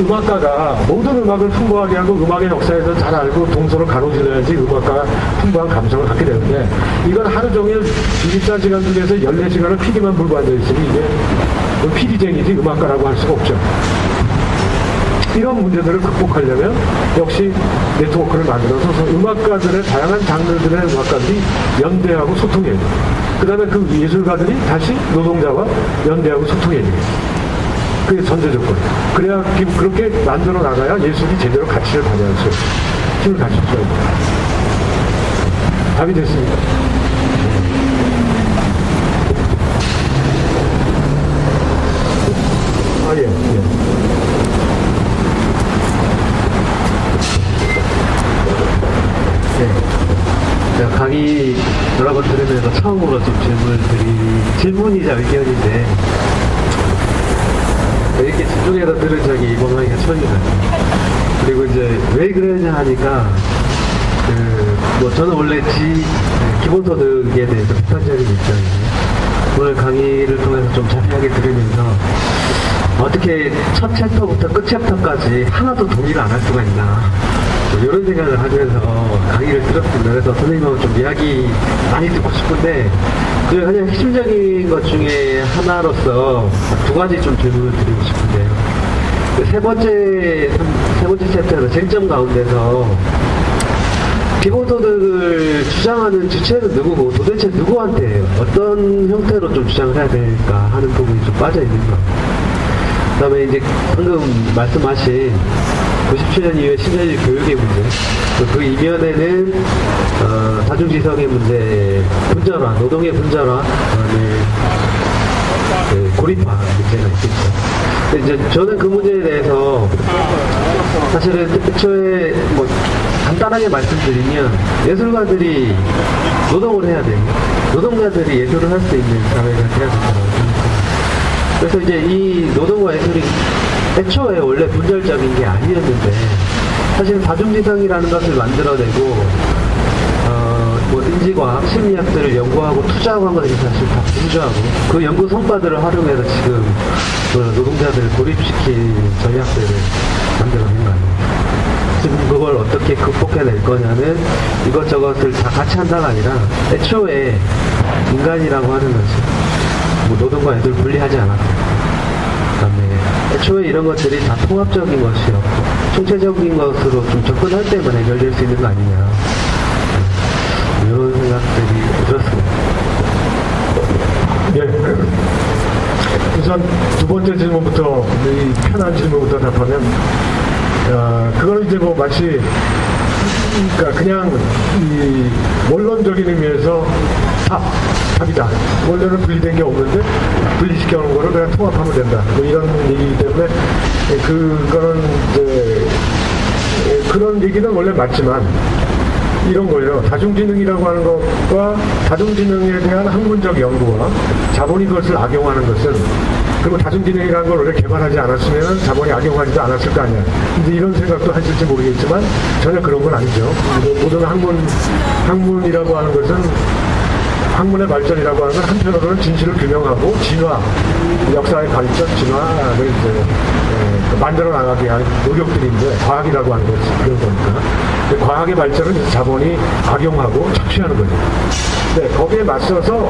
음악가가 모든 음악을 풍부하게 하고 음악의 역사에서 잘 알고 동서를 가로질러야지 음악가가 풍부한 감성을 갖게 되는데 이건 하루 종일 24시간 중에서 14시간을 PD만 불고 앉아있으니 이게 PD쟁이지 음악가라고 할 수가 없죠. 이런 문제들을 극복하려면 역시 네트워크를 만들어서 음악가들의 다양한 장르들의 음악가들이 연대하고 소통해야 돼요. 그 다음에 그 예술가들이 다시 노동자와 연대하고 소통해야 돼요. 그게 전제 조건이에요. 그래야 그렇게 만들어 나가야 예술이 제대로 가치를 발휘할 수 있어요. 힘을 갖출 수가 있어요. 답이 됐습니까? 아, 예, 예. 제가 강의 여러 번 들으면서 처음으로 좀 질문이자 의견인데 이렇게 집중해서 들은 적이 이번 강의가 처음이거든요. 그리고 이제 왜 그러냐 하니까 저는 원래 기본소득에 대해서 비판적인 입장이에요. 오늘 강의를 통해서 좀 자세하게 들으면서 어떻게 첫 챕터부터 끝 챕터까지 하나도 동의를 안 할 수가 있나 이런 생각을 하면서 강의를 들었습니다. 그래서 선생님하고 좀 이야기 많이 듣고 싶은데 그 그냥 핵심적인 것 중에 하나로서 두 가지 좀 질문을 드리고 싶은데요. 세 번째 챕터에서 쟁점 가운데서 기본소득을 주장하는 주체는 누구고 도대체 누구한테 어떤 형태로 좀 주장을 해야 될까 하는 부분이 좀 빠져 있는 것 같아요. 그 다음에 이제 방금 말씀하신 97년 이후에 신자유주의 교육의 문제, 그 이면에는 다중지성의 문제, 분절화, 노동의 분절화, 고립화 문제가 있겠죠. 근데 이제 저는 그 문제에 대해서 사실은 애초에 간단하게 말씀드리면 예술가들이 노동을 해야 되고 노동자들이 예술을 할 수 있는 사회가 돼야 된다고 생각합니다. 그래서 이제 이 노동과 예술이 애초에 원래 분절적인 게 아니었는데 사실 다중지성이라는 것을 만들어내고 인지과학, 심리학들을 연구하고 투자하고 한 것들이 사실 다 분주하고 그 연구 성과들을 활용해서 지금 노동자들을 고립시킨 전략들을 만들어낸 거 아닙니까? 지금 그걸 어떻게 극복해낼 거냐는 이것저것을 다 같이 한다가 아니라 애초에 인간이라고 하는 것이 노동과 애들 분리하지 않았고 그다음에 애초에 이런 것들이 다 통합적인 것이었고 총체적인 것으로 좀 접근할 때만 해결될 수 있는 거 아니냐 이런 생각들이 들었습니다. 예. 우선 두 번째 질문부터 이 편한 질문부터 답하면 그걸 이제 마치 그러니까 그냥 이 원론적인 의미에서 답이다. 원래는 분리된 게 없는데 분리시켜놓은 거를 그냥 통합하면 된다. 이런 얘기이기 때문에 그거는 이제 그런 얘기는 원래 맞지만 이런 거예요. 다중지능이라고 하는 것과 다중지능에 대한 학문적 연구와 자본이 그것을 악용하는 것은 그리고 다중지능이라는 걸 원래 개발하지 않았으면 자본이 악용하지도 않았을 거 아니야. 근데 이런 생각도 하실지 모르겠지만 전혀 그런 건 아니죠. 모든 학문이라고 하는 것은 학문의 발전이라고 하는 건 한편으로는 진실을 규명하고 진화, 역사의 발전, 진화를 이제 만들어 나가게 할 노력들인데 과학이라고 하는 것이 그런 거니까. 과학의 발전은 자본이 악용하고 착취하는 거죠. 네, 거기에 맞서서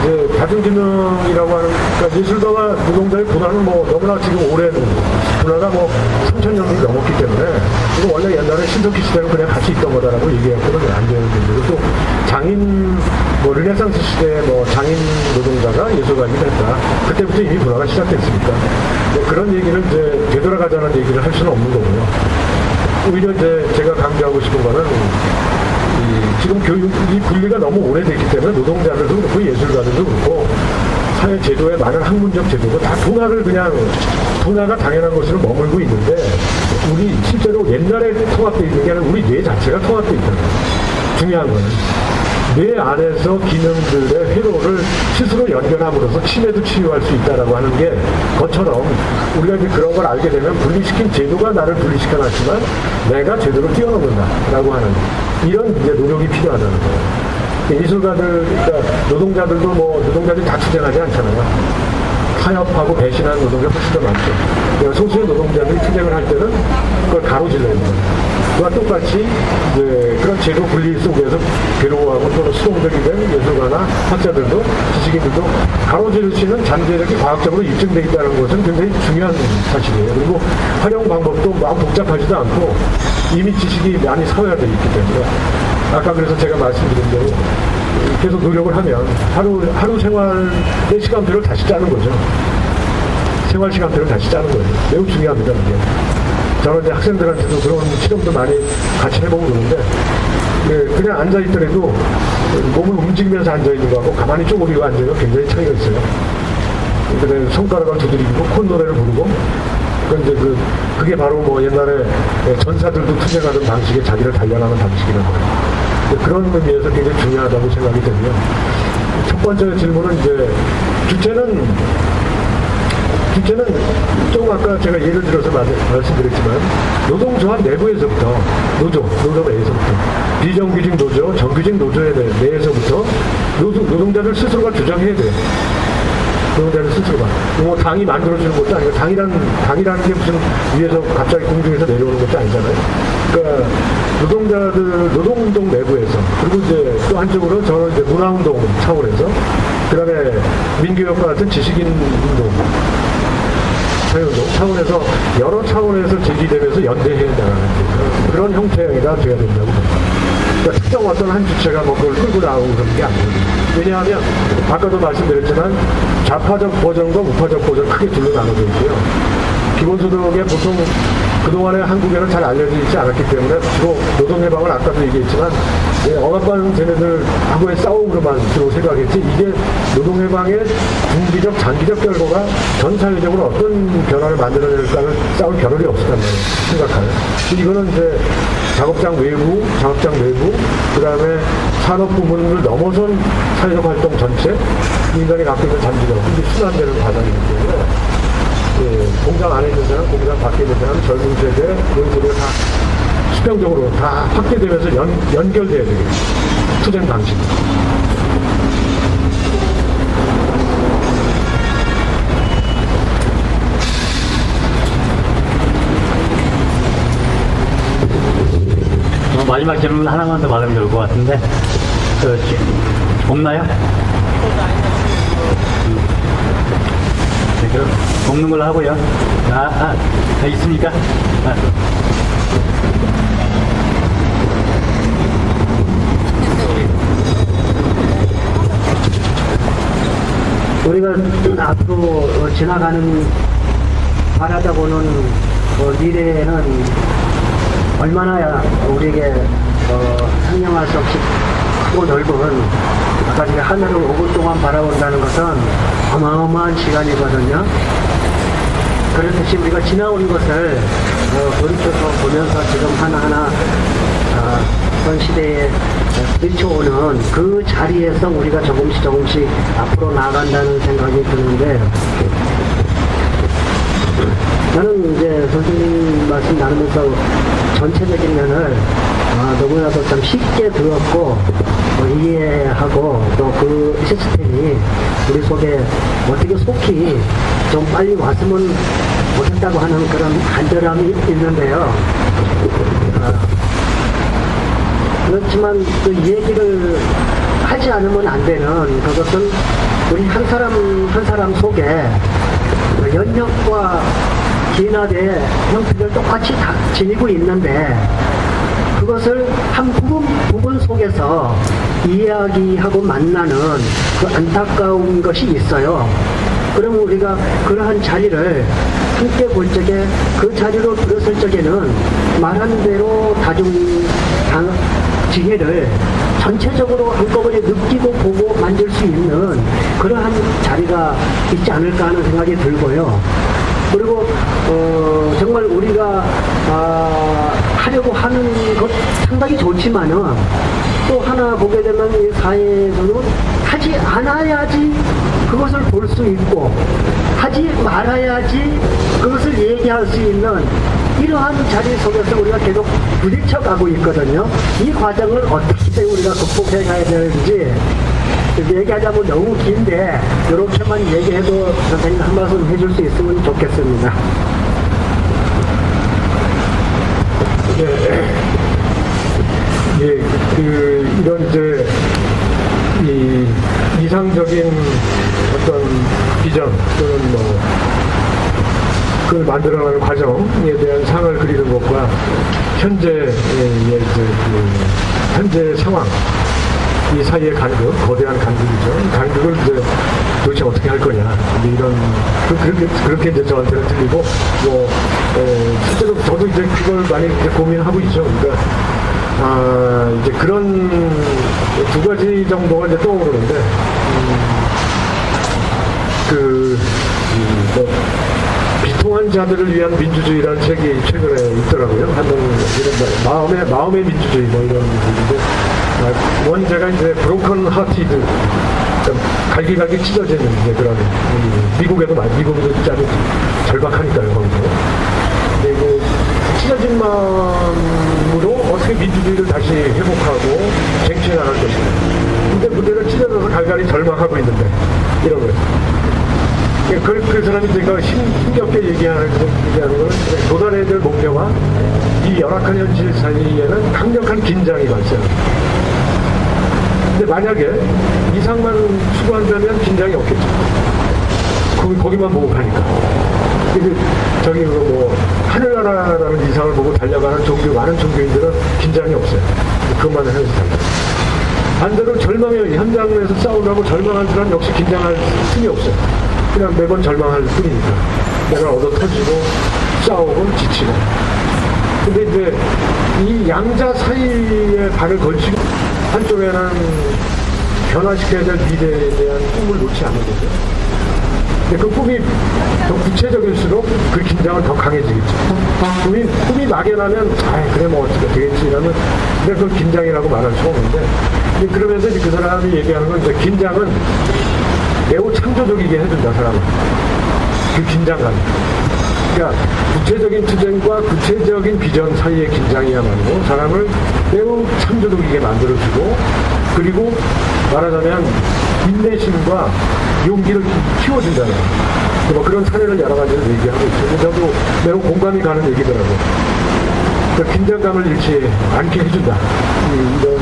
이제 다중지능이라고 하는 그러니까 예술가와 노동자의 분화는 너무나 지금 오랜 분화가 3,000년이 넘었기 때문에 이거 원래 옛날에 신석기 시대는 그냥 같이 있던 거다라고 얘기했거든요. 안 되는 문제고 또 장인 르네상스 시대에 장인 노동자가 예술가이 됐다. 그때부터 이미 분화가 시작됐으니까 그런 얘기를 이제 되돌아가자는 얘기를 할 수는 없는 거고요. 오히려 이제 제가 강조하고 싶은 거는 지금 교육이 분리가 너무 오래됐기 때문에 노동자들도 그렇고 예술가들도 그렇고 사회 제도의 많은 학문적 제도가 다 분화가 당연한 것으로 머물고 있는데 우리 실제로 옛날에 통합되어 있는 게 아니라 우리 뇌 자체가 통합되어 있다는 거예요. 중요한 거는 뇌 안에서 기능들의 회로를 스스로 연결함으로써 치매도 치유할 수 있다라고 하는 게 것처럼 우리가 이제 그런 걸 알게 되면 분리시킨 제도가 나를 분리시켜놨지만 내가 제대로 뛰어넘는다라고 하는 이런 이제 노력이 필요하다는 거예요. 미술가들, 그러니까 노동자들도 노동자들이 다 투쟁하지 않잖아요. 타협하고 배신하는 노동자 훨씬 더 많죠. 그러니까 소수의 노동자들이 투쟁을 할 때는 그걸 가로질러야 돼요. 그와 똑같이 이제 그런 제도 분리 속에서 괴로워하고 또는 수동적이 된 예술가나 학자들도 지식인들도 가로지를 수 있는 잠재력이 과학적으로 입증되어 있다는 것은 굉장히 중요한 사실이에요. 그리고 활용 방법도 막 복잡하지도 않고 이미 지식이 많이 서열되어 있기 때문에 아까 그래서 제가 말씀드린 대로 계속 노력을 하면 하루 생활의 시간표를 다시 짜는 거죠. 생활 시간표를 다시 짜는 거예요. 매우 중요합니다, 이게. 저는 이제 학생들한테도 그런 실험도 많이 같이 해보고 그러는데, 그냥 앉아있더라도 몸을 움직이면서 앉아있는 거하고 가만히 쪼그리고 앉아있는 거 굉장히 차이가 있어요. 근데 손가락을 두드리고 콧노래를 부르고, 그게 바로 옛날에 전사들도 투쟁하던 방식의 자기를 단련하는 방식이라는 거예요. 그런 의미에서 굉장히 중요하다고 생각이 되고요. 첫 번째 질문은 이제 주체는 좀 아까 제가 예를 들어서 말씀드렸지만 노동조합 내부에서부터 노조 내에서부터 비정규직 노조, 정규직 노조의 내에서부터 노동자들 스스로가 주장해야 돼요. 노동자들 스스로가. 당이 만들어주는 것도 아니고 당이라는 게 무슨 위에서 갑자기 공중에서 내려오는 것도 아니잖아요. 그러니까 노동운동 내부에서 그리고 이제 또 한쪽으로 저는 이제 문화운동 차원에서 그다음에 민교협과 같은 지식인운동 사회운동 차원에서 여러 차원에서 제기되면서 연대해야 나가는 그런 형태가 돼야 된다고 봅니다. 그러니까 특정 어떤 한 주체가 그걸 끌고 나오고 그런 게 아니거든요. 왜냐하면 아까도 말씀드렸지만 좌파적 버전과 우파적 버전 크게 둘로 나눠져 있고요. 기본소득에 보통 그동안에 한국에는 잘 알려지지 않았기 때문에 주로 노동해방을 아까도 얘기했지만 억압받는 쟤네들하고의 싸움으로만 주로 생각했지 이게 노동해방의 중기적 장기적 결과가 전 사회적으로 어떤 변화를 만들어낼까를 싸울 겨를이 없었단 말이에요. 생각하는. 이거는 이제 작업장 외부, 그 다음에 산업 부문을 넘어선 사회적 활동 전체, 인간이 갖고 있는 잠재력, 이게 순환되는 과정이기 때문에 공장 안에 있는 사람, 공장 밖에 있는 사람, 젊은 세대, 그런 세대가 다 수평적으로 다 확대되면서 연결돼야 되겠죠. 투쟁 방식. 마지막 질문 하나만 더 받으면 좋을 것 같은데, 없나요? 네, 그럼 먹는 걸로 하고요. 있습니까? 우리가 앞으로 지나가는 바라다 보는 미래에는 얼마나 우리에게 상상할 수 없이 크고 넓은 아까 제가 하늘을 5분 동안 바라본다는 것은 어마어마한 시간이거든요. 그렇듯이 우리가 지나온 것을 돌이켜서 보면서 지금 하나하나 현 시대에 부딪혀오는 그 자리에서 우리가 조금씩 앞으로 나아간다는 생각이 드는데 저는 이제 선생님 말씀 나누면서 전체적인 면을 너무나도 좀 쉽게 들었고 이해하고 또 그 시스템이 우리 속에 어떻게 속히 좀 빨리 왔으면 좋겠다고 하는 그런 간절함이 있는데요. 그렇지만 그 얘기를 하지 않으면 안 되는 그것은 우리 한 사람 속에 연역과 진화된 형태를 똑같이 다 지니고 있는데 그것을 한 부분 속에서 이야기하고 만나는 그 안타까운 것이 있어요. 그럼 우리가 그러한 자리를 함께 볼 적에 그 자리로 들었을 적에는 말한 대로 지혜를 전체적으로 한꺼번에 느끼고 보고 만들 수 있는 그러한 자리가 있지 않을까 하는 생각이 들고요. 그리고 정말 우리가 하려고 하는 것 상당히 좋지만은 또 하나 보게 되면 이 사회에서는 하지 않아야지 그것을 볼 수 있고 하지 말아야지 그것을 얘기할 수 있는 이러한 자리 속에서 우리가 계속 부딪혀가고 있거든요. 이 과정을 어떻게 우리가 극복해 가야 되는지 얘기하자면 너무 긴데 이렇게만 얘기해도 선생님 한 말씀 해줄 수 있으면 좋겠습니다. 예, 이런 이제 이 이상적인 어떤 비전 또는 뭐 그걸 만들어가는 과정에 대한 상을 그리는 것과 현재 현재 상황 이 사이의 간극, 거대한 간극이죠. 이 간극을 이제 도대체 어떻게 할 거냐. 이런 그렇게 이제 저한테는 들리고 실제로 저도 이제 그걸 많이 이제 고민하고 있죠. 그러니까 이제 그런 두 가지 정도가 이제 떠오르는데 비통한 자들을 위한 민주주의라는 책이 최근에 있더라고요. 마음의 민주주의 뭐 이런 얘기인데 원제가 이제 브로큰 하티드 갈기갈기 찢어지는 이제 그런 미국도 아주 절박하니까요 거기서. 그리고 찢어진 마음으로 어떻게 민주주의를 다시 회복하고 쟁취해 나갈 것인가. 근데 문제는 찢어져서 갈갈이 절망하고 있는데 이런 거예요. 그 사람이 제가 힘겹게 얘기하는 건 도달해야 될 목표와 이 열악한 현실 사이에는 강력한 긴장이 발생합니다. 근데 만약에 이상만 추구한다면 긴장이 없겠죠. 거기만 보고 가니까. 저기 하늘나라라는 이상을 보고 달려가는 많은 종교인들은 긴장이 없어요. 그것만 해서 달려요. 반대로 절망의 현장에서 싸우려고 절망한 사람 역시 긴장할 틈이 없어요. 그냥 매번 절망할 뿐이니까. 내가 얻어 터지고 싸우고 지치고. 근데 이제 이 양자 사이에 발을 걸치고 한쪽에는 변화시켜야 될 미래에 대한 꿈을 놓지 않는 거죠. 근데 그 꿈이 더 구체적일수록 그 긴장은 더 강해지겠죠. 꿈이 막연하면 그래 뭐 어떻게 되겠지라는 근데 그걸 긴장이라고 말할 수 없는데 그러면서 이제 그 사람이 얘기하는 건 이제 긴장은 매우 창조적이게 해준다 사람은. 그 긴장감. 그러니까 구체적인 투쟁과 구체적인 비전 사이의 긴장이야말로 사람을 매우 창조적이게 만들어주고 그리고 말하자면 인내심과 용기를 키워준다는 뭐 그런 사례를 여러 가지를 얘기하고 있죠. 저도 매우 공감이 가는 얘기더라고요. 그 긴장감을 잃지 않게 해준다. 이런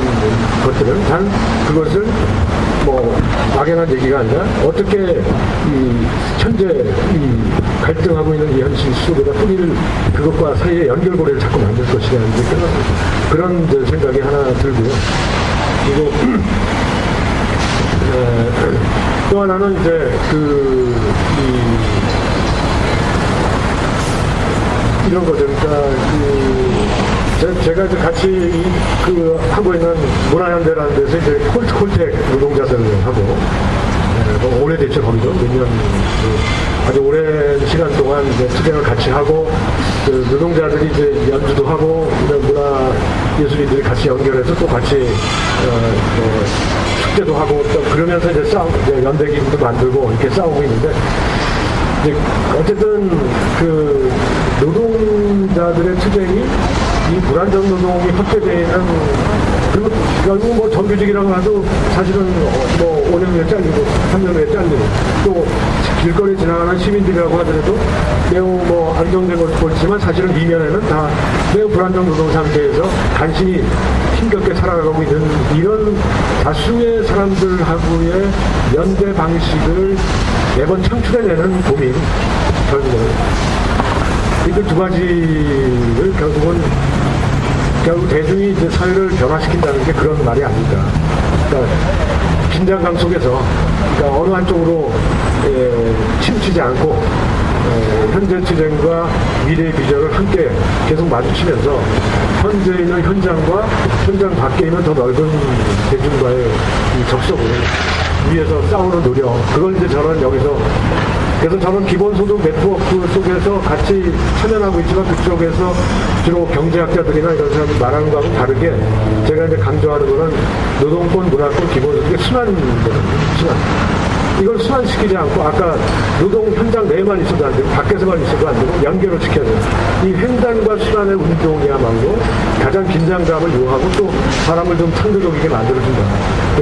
것들은 단 그것을 뭐 막연한 얘기가 아니라 어떻게 현재 갈등하고 있는 이 현실 속에다 뿌리를 그것과 사이의 연결고리를 자꾸 만들 것이라는 그런 생각이 하나 들고요. 그리고 또 하나는 이제 이런 거죠. 그러니까 제가 이제 같이 하고 있는 문화현대라는 데서 이제 콜텍 노동자들하고 오래됐죠 거기도 몇 년 아주 오랜 시간 동안 이제 투쟁을 같이 하고 그 노동자들이 이제 연주도 하고 문화 예술인들이 같이 연결해서 또 같이 축제도 하고 또 그러면서 이제 연대 기구도 만들고 이렇게 싸우고 있는데 이제 어쨌든 그 노동자들의 투쟁이 이 불안정 노동이 확대되는 그리고 결국 뭐 정규직이라고 해도 사실은 뭐 5년 후에 잘리고 3년 후에 잘리고 또 길거리 지나가는 시민들이라고 하더라도 매우 뭐 안정된 것을 보지만 사실은 이면에는 다 매우 불안정 노동 상태에서 간신히 힘겹게 살아가고 있는 이런 다수의 사람들하고의 연대 방식을 매번 창출해내는 고민 결국은 이 두 가지를 결국 대중이 이제 사회를 변화시킨다는 게 그런 말이 아닌가. 그러니까 긴장감 속에서 그러니까 어느 한쪽으로 치우치지 않고 현재 투쟁과 미래의 비전을 함께 계속 마주치면서 현재 있는 현장과 현장 밖에 있는 더 넓은 대중과의 이 접촉을 위해서 싸우는 노력 그걸 이제 저는 여기서 그래서 저는 기본소득 네트워크 속에서 같이 참여하고 있지만 그쪽에서 주로 경제학자들이나 이런 사람들 말하는 거하고 다르게 제가 이제 강조 강조하는 거는 노동권, 문화권, 기본소득의 순환이거든요. 순환. 이걸 순환시키지 않고 아까 노동 현장 내에만 있어도 안 되고 밖에서만 있어도 안 되고 연결을 시켜야 돼요. 이 횡단과 순환의 운동이야말로 가장 긴장감을 요하고 또 사람을 좀 창조적이게 만들어준다.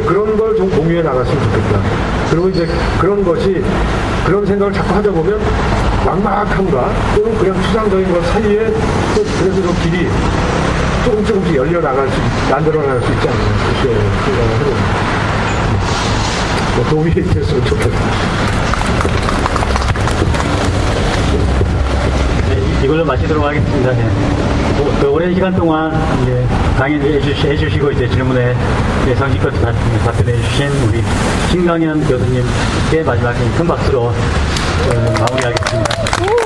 그런 걸 좀 공유해 나갔으면 좋겠다. 그리고 이제 그런 것이 그런 생각을 자꾸 하다 보면 막막함과 또는 그냥 추상적인 것 사이에 또 그래도 좀 길이 조금씩 만들어 나갈 수 있지 않나 그렇게 생각을 해봅니다. 도움이 됐으면 좋겠습니다. 네, 이걸로 마치도록 하겠습니다. 네. 그 오랜 시간 동안 이제 강의를 해주시고 이제 질문에 성실껏 답변해 주신 우리 신강현 교수님께 마지막에 큰 박수로 마무리하겠습니다.